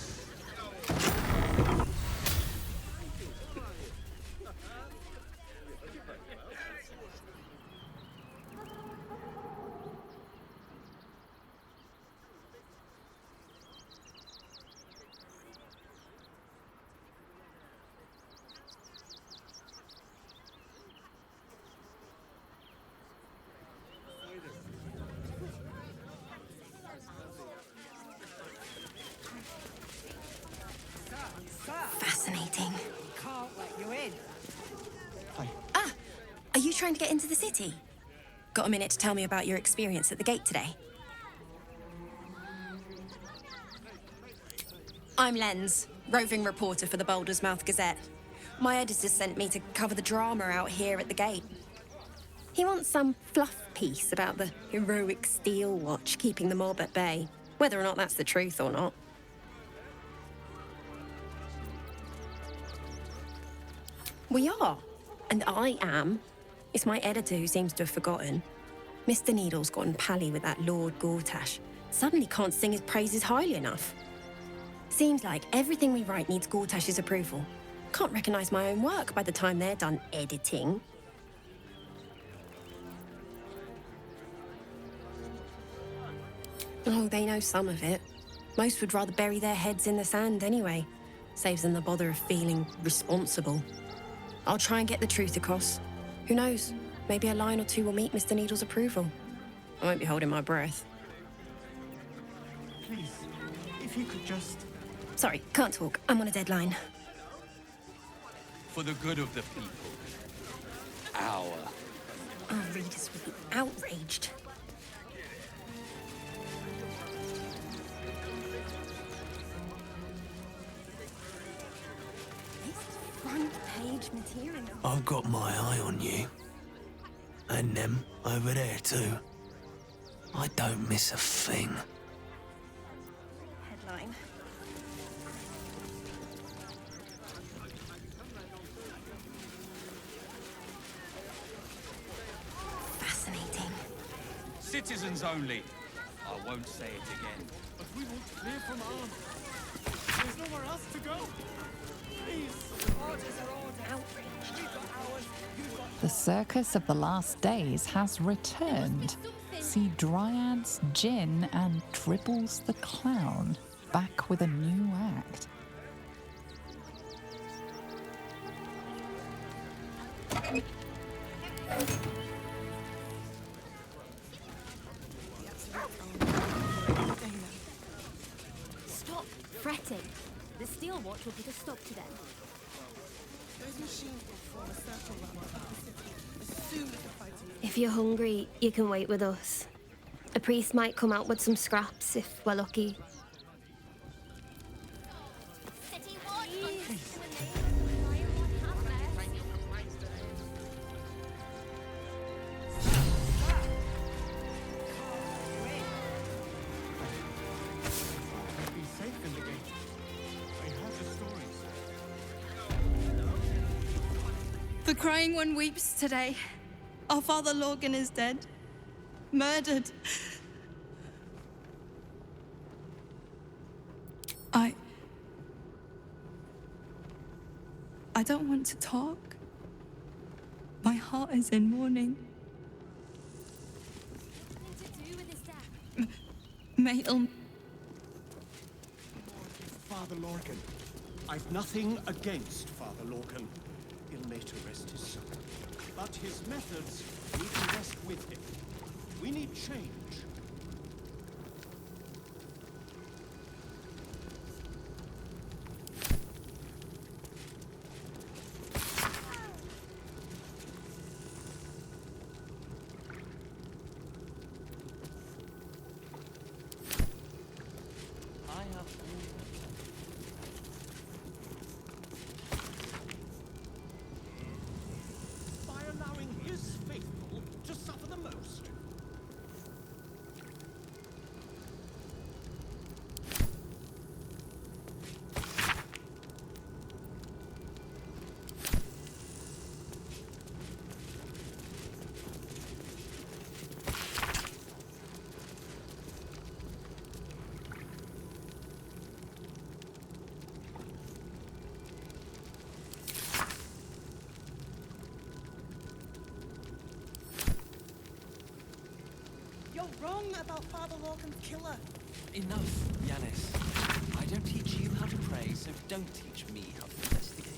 Speaker 14: Fascinating.
Speaker 11: Can't let you in.
Speaker 4: Ah, are you trying to get into the city? Got a minute to tell me about your experience at the gate today? I'm Lens, roving reporter for the Baldur's Mouth Gazette. My editor sent me to cover the drama out here at the gate. He wants some fluff piece about the heroic steel watch keeping the mob at bay, whether or not that's the truth or not. We are, and I am. It's my editor who seems to have forgotten. Mr. Needle's gotten pally with that Lord Gortash. Suddenly can't sing his praises highly enough. Seems like everything we write needs Gortash's approval. Can't recognise my own work by the time they're done editing. Oh, they know some of it. Most would rather bury their heads in the sand anyway. Saves them the bother of feeling responsible. I'll try and get the truth across. Who knows? Maybe a line or two will meet Mr. Needle's approval. I won't be holding my breath.
Speaker 6: Please, if you could just...
Speaker 4: Sorry, can't talk. I'm on a deadline.
Speaker 7: For the good of the people. Our.
Speaker 4: Our readers will be outraged. Front page material.
Speaker 2: I've got my eye on you. And them over there too. I don't miss a thing.
Speaker 4: Headline. Fascinating.
Speaker 7: Citizens only. I won't say it again.
Speaker 6: But we won't clear from arms. There's nowhere else to go. Please. Orders are orders. Outrage. We've got ours. You've got...
Speaker 17: The circus of the last days has returned. See Dryads, Jin, and Dribbles the Clown back with a new act.
Speaker 14: Stop fretting. The steel watch will put a stop to them.
Speaker 11: Those machines will form a circle around the city as soon as the fighting is...
Speaker 14: If you're hungry, you can wait with us. A priest might come out with some scraps if we're lucky.
Speaker 6: Be safe in the gate. I heard the stories.
Speaker 8: The crying one weeps today. Our father Lorgan is dead. Murdered. I don't want to talk. My heart is in mourning. Mael.
Speaker 5: Father Lorcan. I've nothing against Father Lorcan. He'll later rest his soul. But his methods need to rest with him. We need change. By allowing his faithful to suffer the most.
Speaker 11: You're wrong about Father Lorcan's killer.
Speaker 24: Enough, Yanis. I don't teach you how to pray, so don't teach me how to investigate.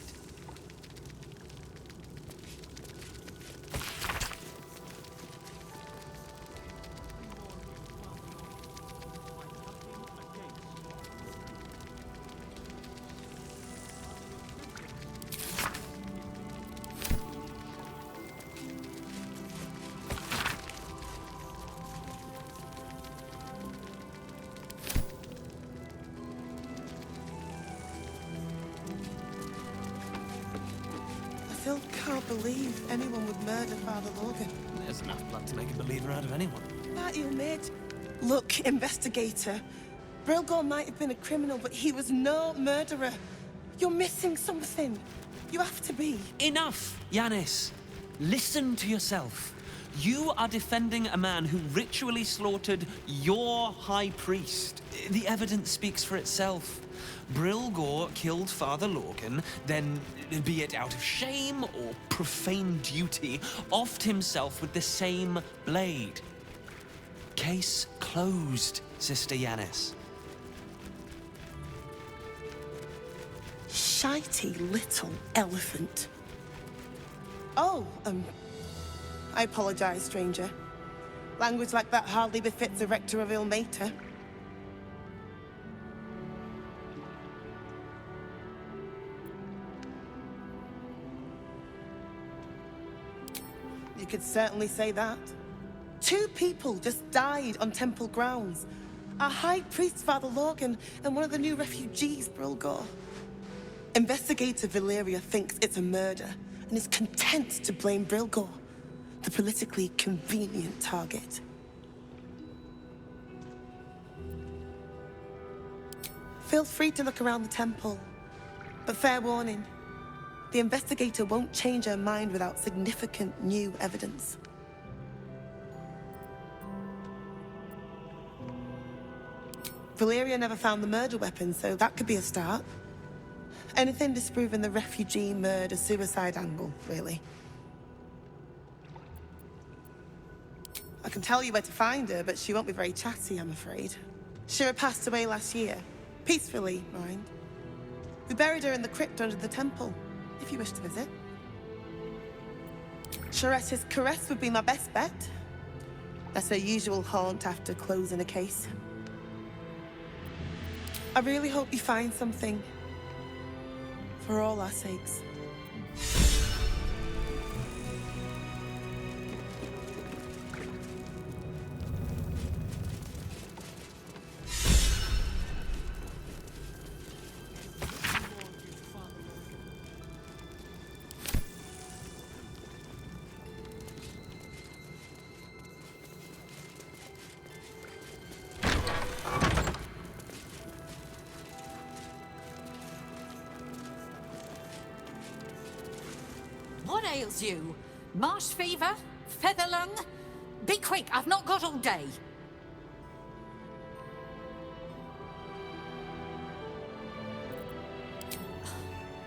Speaker 11: believe anyone would murder Father Logan.
Speaker 2: There's enough blood to make a believer out of anyone.
Speaker 11: That you made. Look, investigator. Brilgor might have been a criminal, but he was no murderer. You're missing something. You have to be.
Speaker 24: Enough, Yanis. Listen to yourself. You are defending a man who ritually slaughtered your high priest. The evidence speaks for itself. Brilgor killed Father Logan, then, be it out of shame or profane duty, offed himself with the same blade. Case closed, Sister Yanis.
Speaker 11: Shitey little elephant. Oh, I apologize, stranger. Language like that hardly befits a rector of Ilmater. You could certainly say that. 2 people just died on temple grounds. Our high priest, Father Logan, and one of the new refugees, Brilgor. Investigator Valeria thinks it's a murder and is content to blame Brilgor, the politically convenient target. Feel free to look around the temple, but fair warning, the investigator won't change her mind without significant new evidence. Valeria never found the murder weapon, so that could be a start. Anything disproving the refugee murder-suicide angle, really. I can tell you where to find her, but she won't be very chatty, I'm afraid. Shira passed away last year. Peacefully, mind. We buried her in the crypt under the temple, if you wish to visit. Sharetta's caress would be my best bet. That's her usual haunt after closing a case. I really hope you find something. For all our sakes.
Speaker 9: What ails you? Marsh fever? Feather lung? Be quick, I've not got all day.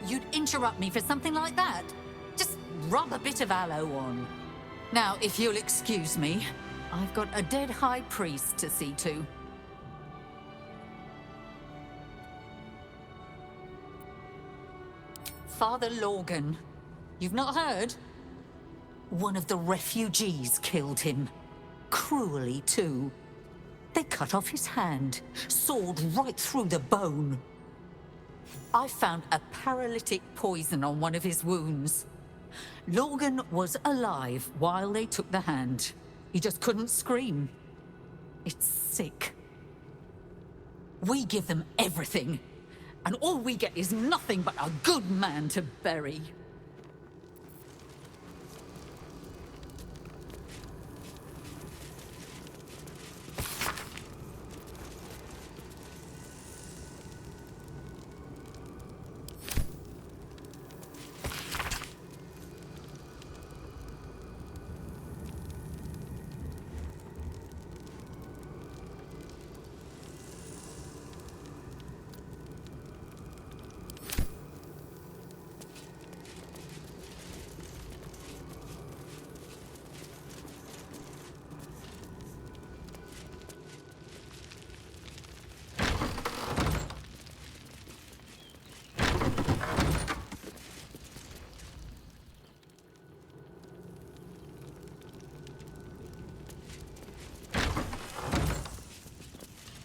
Speaker 9: You'd interrupt me for something like that? Just rub a bit of aloe on. Now, if you'll excuse me, I've got a dead high priest to see to. Father Logan. You've not heard? One of the refugees killed him. Cruelly, too. They cut off his hand, sawed right through the bone. I found a paralytic poison on one of his wounds. Logan was alive while they took the hand. He just couldn't scream. It's sick. We give them everything, and all we get is nothing but a good man to bury.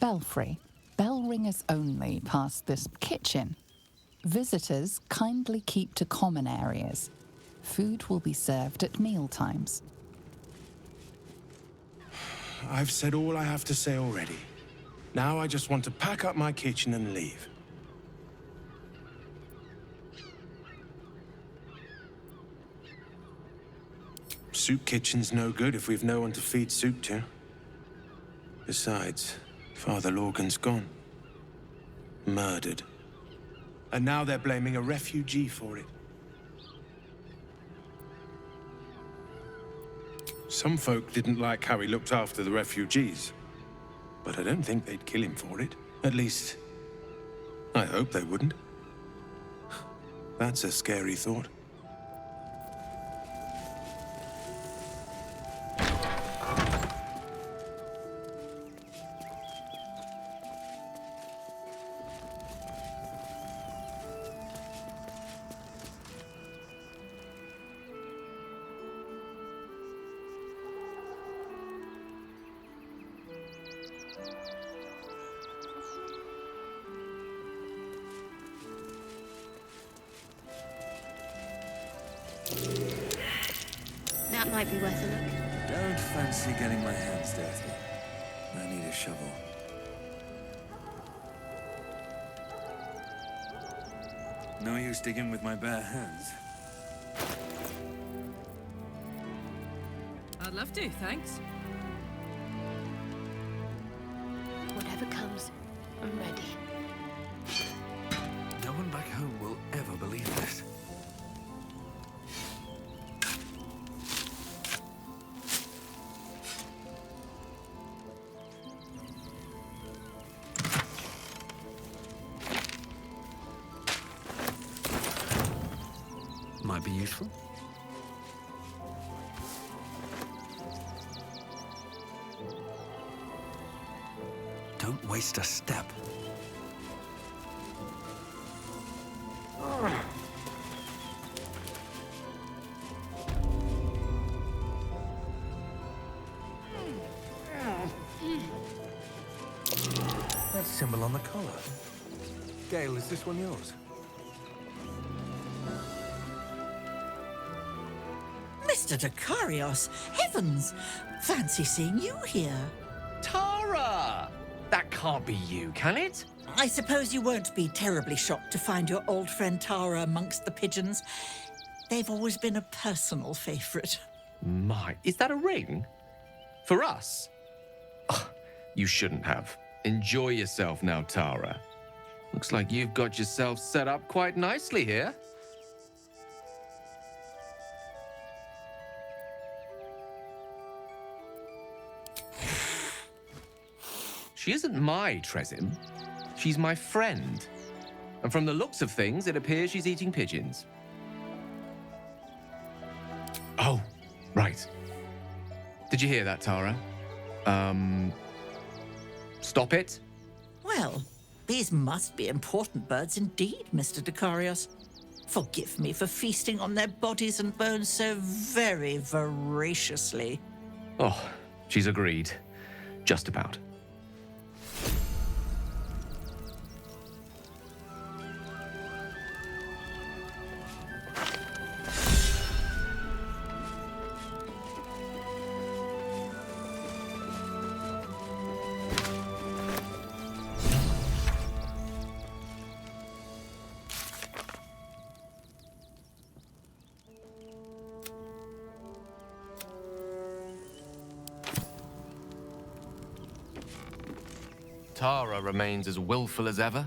Speaker 17: Belfry. Bell ringers only past this kitchen. Visitors kindly keep to common areas. Food will be served at mealtimes.
Speaker 16: I've said all I have to say already. Now I just want to pack up my kitchen and leave. Soup kitchen's no good if we've no one to feed soup to. Besides, Father Lorgan's gone. Murdered. And now they're blaming a refugee for it. Some folk didn't like how he looked after the refugees. But I don't think they'd kill him for it. At least, I hope they wouldn't. That's a scary thought.
Speaker 3: That might be worth a look.
Speaker 1: Don't fancy getting my hands dirty. I need a shovel. No use digging with my bare hands.
Speaker 10: I'd love to, thanks.
Speaker 14: Whatever comes, I'm ready.
Speaker 1: No one back home will ever believe this. Might be useful. Don't waste a step. That symbol on the collar. Gale, is this one yours?
Speaker 12: Mr. Dakarios, heavens! Fancy seeing you here.
Speaker 13: Tara! That can't be you, can it?
Speaker 12: I suppose you won't be terribly shocked to find your old friend Tara amongst the pigeons. They've always been a personal favourite.
Speaker 13: My, is that a ring? For us? Oh, you shouldn't have. Enjoy yourself now, Tara. Looks like you've got yourself set up quite nicely here. She isn't my Tresim. She's my friend. And from the looks of things, it appears she's eating pigeons. Oh, right. Did you hear that, Tara? Stop it?
Speaker 12: Well, these must be important birds indeed, Mr. Dakarios. Forgive me for feasting on their bodies and bones so very voraciously.
Speaker 13: Oh, she's agreed. Just about. Tara remains as willful as ever.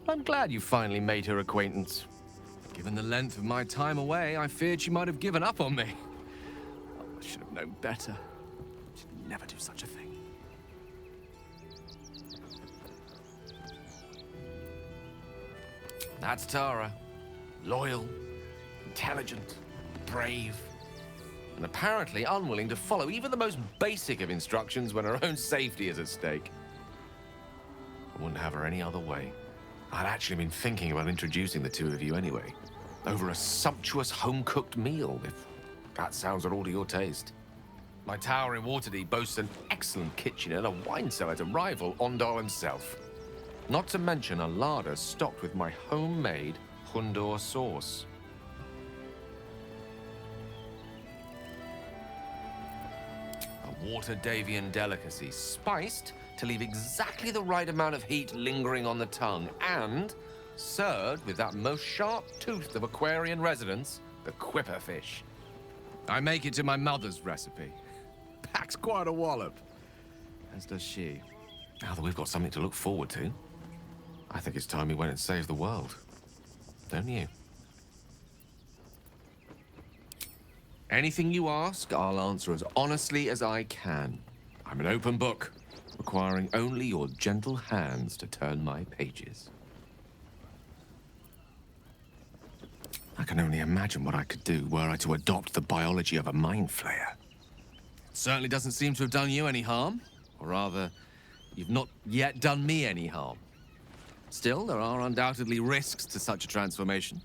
Speaker 13: I'm glad you finally made her acquaintance. Given the length of my time away, I feared she might have given up on me. Oh, I should have known better. She'd never do such a thing. That's Tara. Loyal, intelligent, brave, and apparently unwilling to follow even the most basic of instructions when her own safety is at stake. I wouldn't have her any other way. I'd actually been thinking about introducing the two of you anyway. Over a sumptuous home-cooked meal, if that sounds at all to your taste. My tower in Waterdeep boasts an excellent kitchen and a wine cellar to rival Ondal himself. Not to mention a larder stocked with my homemade Hundor sauce. A Waterdavian delicacy, spiced to leave exactly the right amount of heat lingering on the tongue, and served with that most sharp-toothed of Aquarian residents, the quipper fish. I make it to my mother's recipe. Packs quite a wallop. As does she. Now that we've got something to look forward to, I think it's time we went and saved the world. Don't you? Anything you ask, I'll answer as honestly as I can. I'm an open book, requiring only your gentle hands to turn my pages. I can only imagine what I could do were I to adopt the biology of a mind flayer. It certainly doesn't seem to have done you any harm. Or rather, you've not yet done me any harm. Still, there are undoubtedly risks to such a transformation.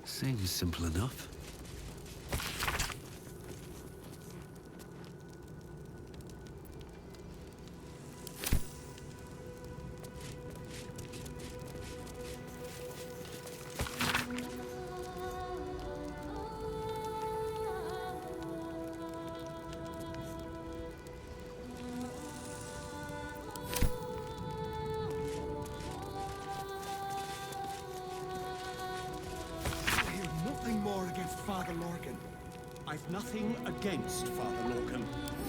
Speaker 2: Seems simple enough.
Speaker 6: I've nothing against Father Lorcan.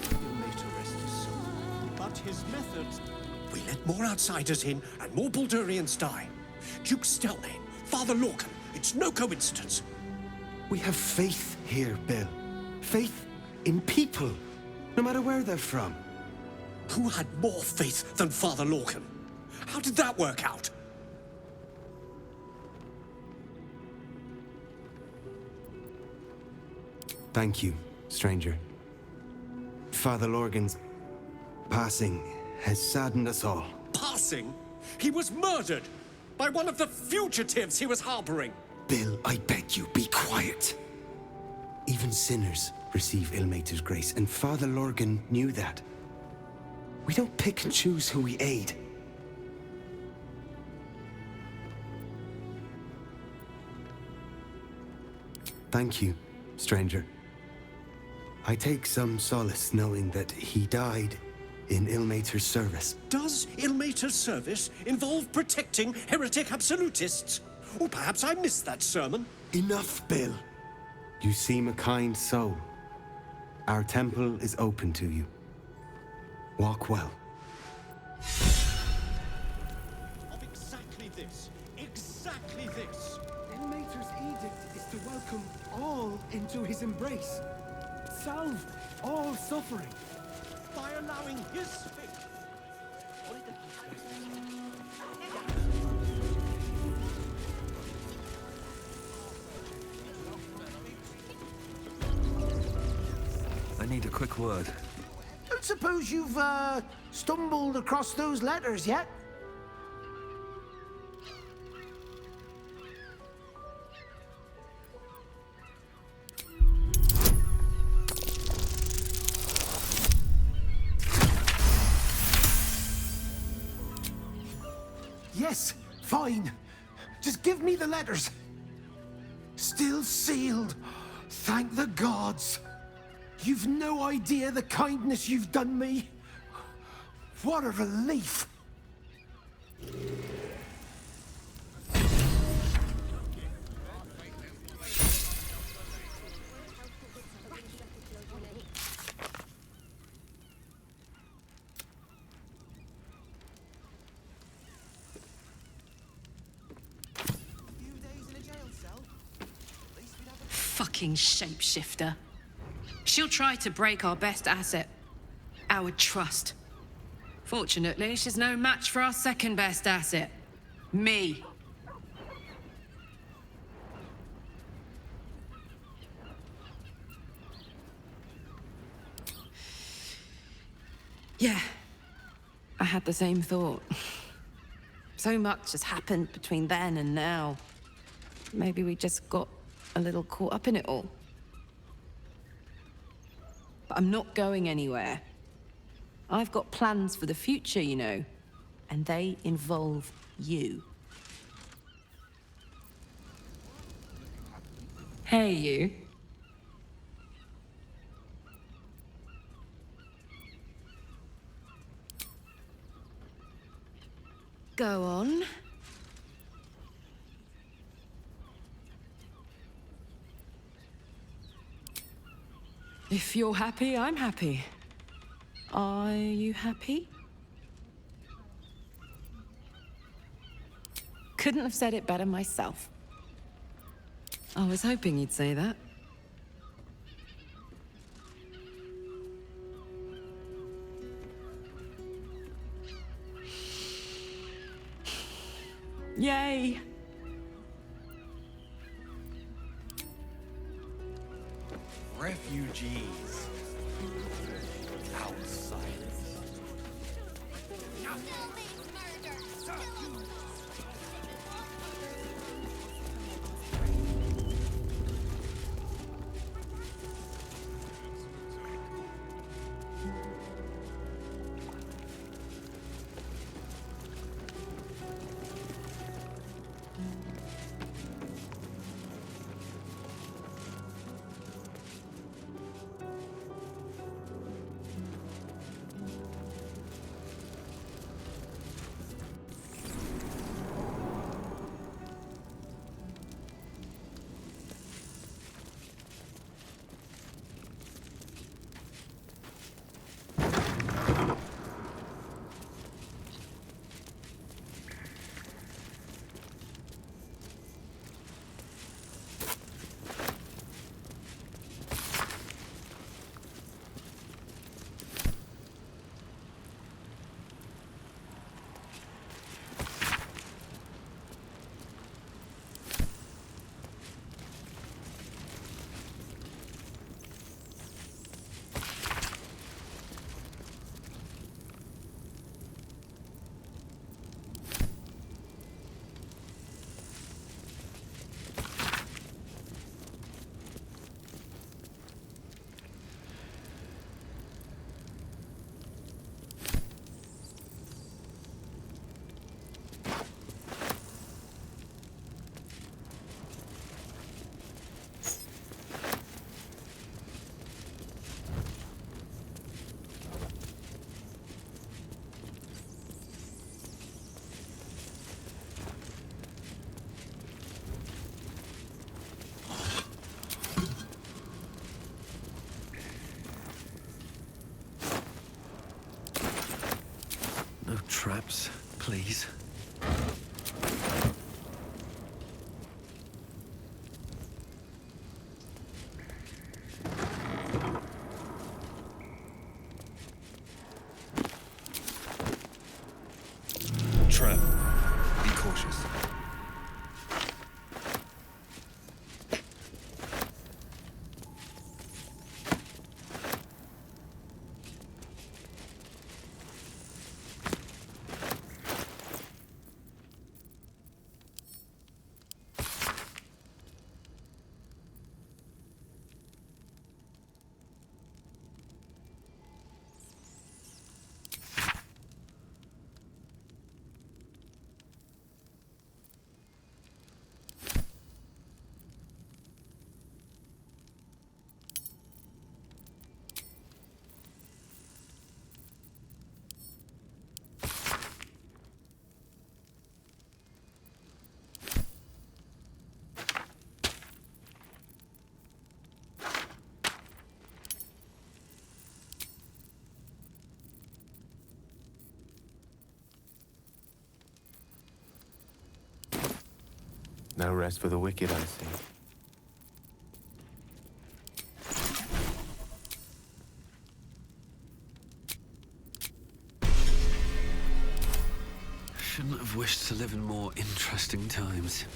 Speaker 6: He'll later rest his soul. But his methods...
Speaker 10: We let more outsiders in, and more Baldurians die. Duke Stelnane, Father Lorcan, it's no coincidence.
Speaker 2: We have faith here, Bill. Faith in people, no matter where they're from.
Speaker 10: Who had more faith than Father Lorcan? How did that work out?
Speaker 2: Thank you, stranger. Father Lorgan's passing has saddened us all.
Speaker 10: Passing? He was murdered by one of the fugitives he was harboring.
Speaker 2: Bill, I beg you, be quiet. Even sinners receive Ilmater's grace, and Father Lorgan knew that. We don't pick and choose who we aid. Thank you, stranger. I take some solace knowing that he died in Ilmater's service.
Speaker 10: Does Ilmater's service involve protecting heretic absolutists? Or perhaps I missed that sermon.
Speaker 2: Enough, Bill. You seem a kind soul. Our temple is open to you. Walk well.
Speaker 6: Of exactly this. Exactly this. Ilmater's edict is to welcome all into his embrace. Salve all suffering. By allowing his faith.
Speaker 2: I need a quick word.
Speaker 15: Don't suppose you've, stumbled across those letters yet? Yes, fine. Just give me the letters. Still sealed. Thank the gods. You've no idea the kindness you've done me. What a relief.
Speaker 20: fucking shapeshifter. She'll try to break our best asset, our trust. Fortunately, she's no match for our second best asset, me. Yeah, I had the same thought. So much has happened between then and now. Maybe we just got a little caught up in it all. But I'm not going anywhere. I've got plans for the future, you know, and they involve you. Hey, you. Go on. If you're happy, I'm happy. Are you happy? Couldn't have said it better myself. I was hoping you'd say that. Yay!
Speaker 1: Refugees. Outsiders.
Speaker 2: No traps, please.
Speaker 1: Trap. Be cautious.
Speaker 13: No rest for the wicked, I see.
Speaker 19: Shouldn't have wished to live in more interesting times.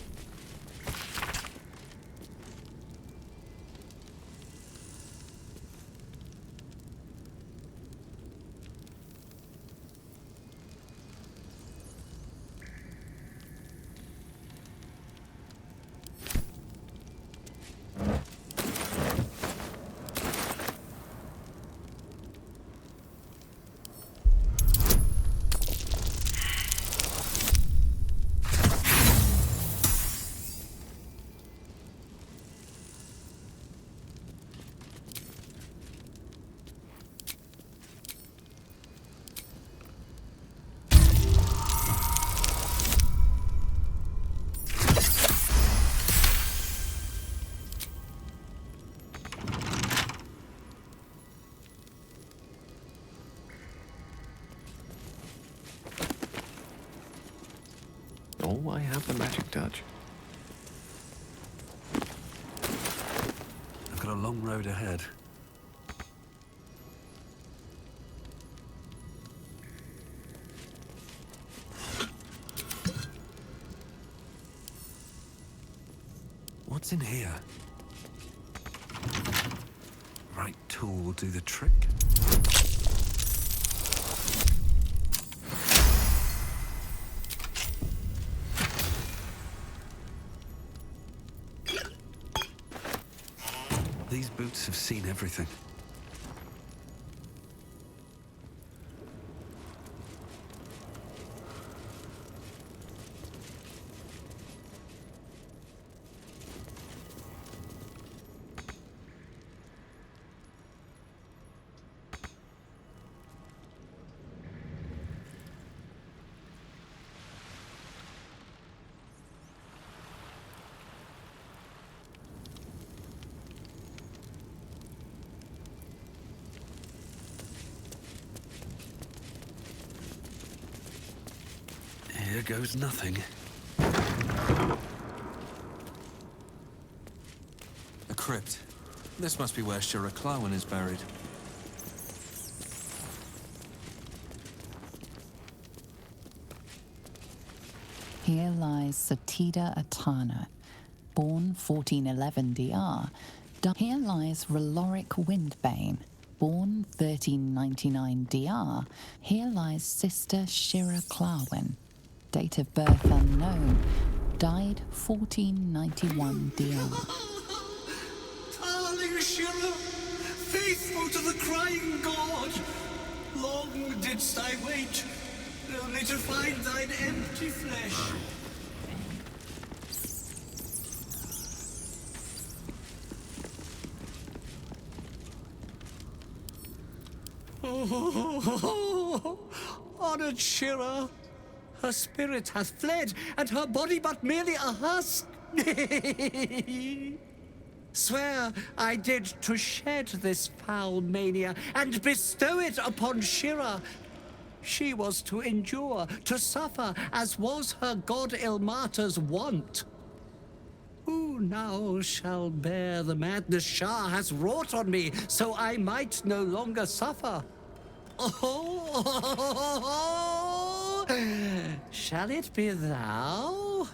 Speaker 13: Oh, I have the magic touch.
Speaker 19: I've got a long road ahead. What's in here? Right tool will do the trick. These boots have seen everything. Here goes nothing.
Speaker 1: A crypt. This must be where Shira Clawen is buried.
Speaker 17: Here lies Satida Atana, born 1411 DR. Here lies Reloric Windbane, born 1399 DR. Here lies Sister Shira Clawen, date of birth unknown, died 1491 DR.
Speaker 10: Darling Shira, faithful to the crying god, long didst I wait, only to find thine empty flesh. Oh, honored Shira, her spirit hath fled, and her body but merely a husk. Swear I did to shed this foul mania, and bestow it upon Shira. She was to endure, to suffer, as was her god Ilmata's wont. Who now shall bear the madness Shah has wrought on me, so I might no longer suffer? Oh, shall it be thou?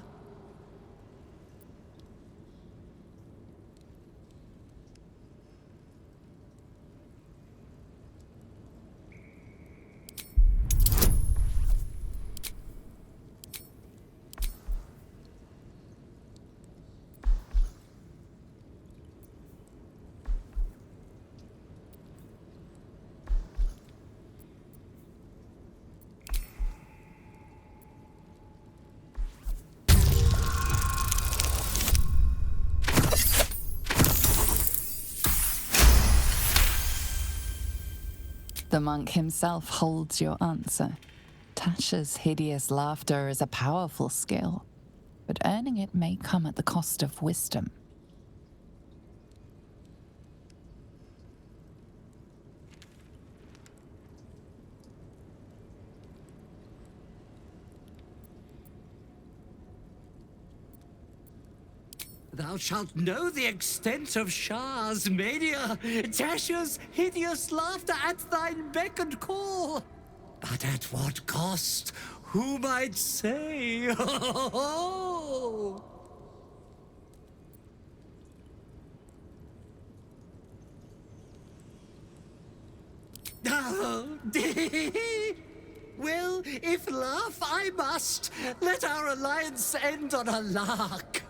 Speaker 17: The monk himself holds your answer. Tasha's hideous laughter is a powerful skill, but earning it may come at the cost of wisdom.
Speaker 10: Thou shalt know the extent of Shah's mania, Tasha's hideous laughter at thine beck and call. But at what cost? Who might say? Well, if laugh I must, let our alliance end on a lark.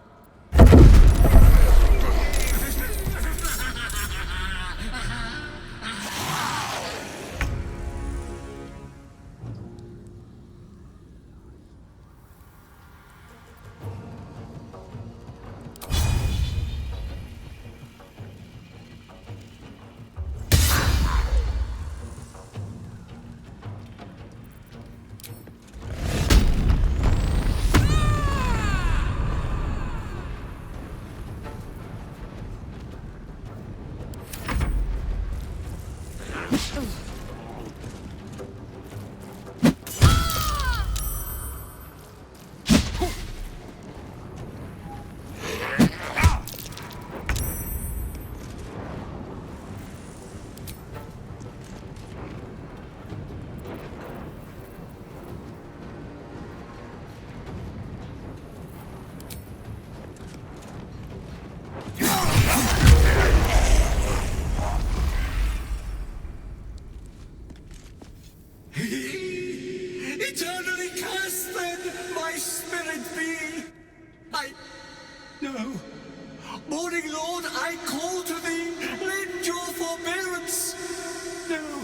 Speaker 10: Eternally cast then, my spirit be. No. Morning Lord, I call to thee, lend your forbearance. No.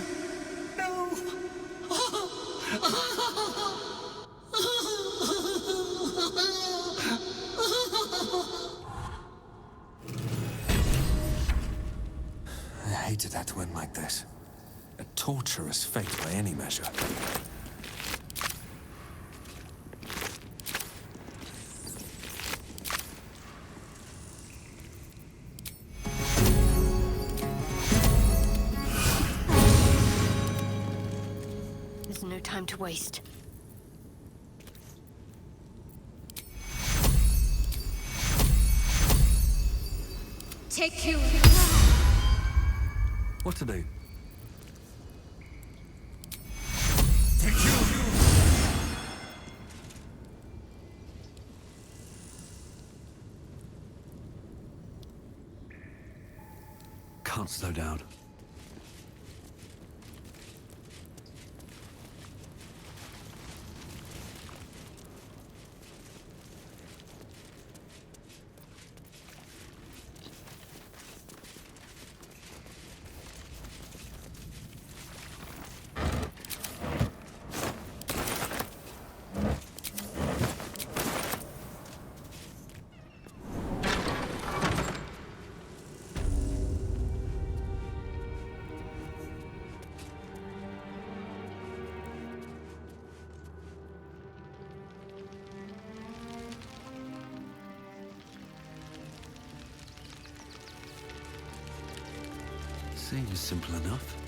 Speaker 1: I hated that to end like this. A torturous fate by any measure.
Speaker 14: There's no time to waste.
Speaker 1: Take you. What to do?
Speaker 19: Can't slow down. Seems simple enough.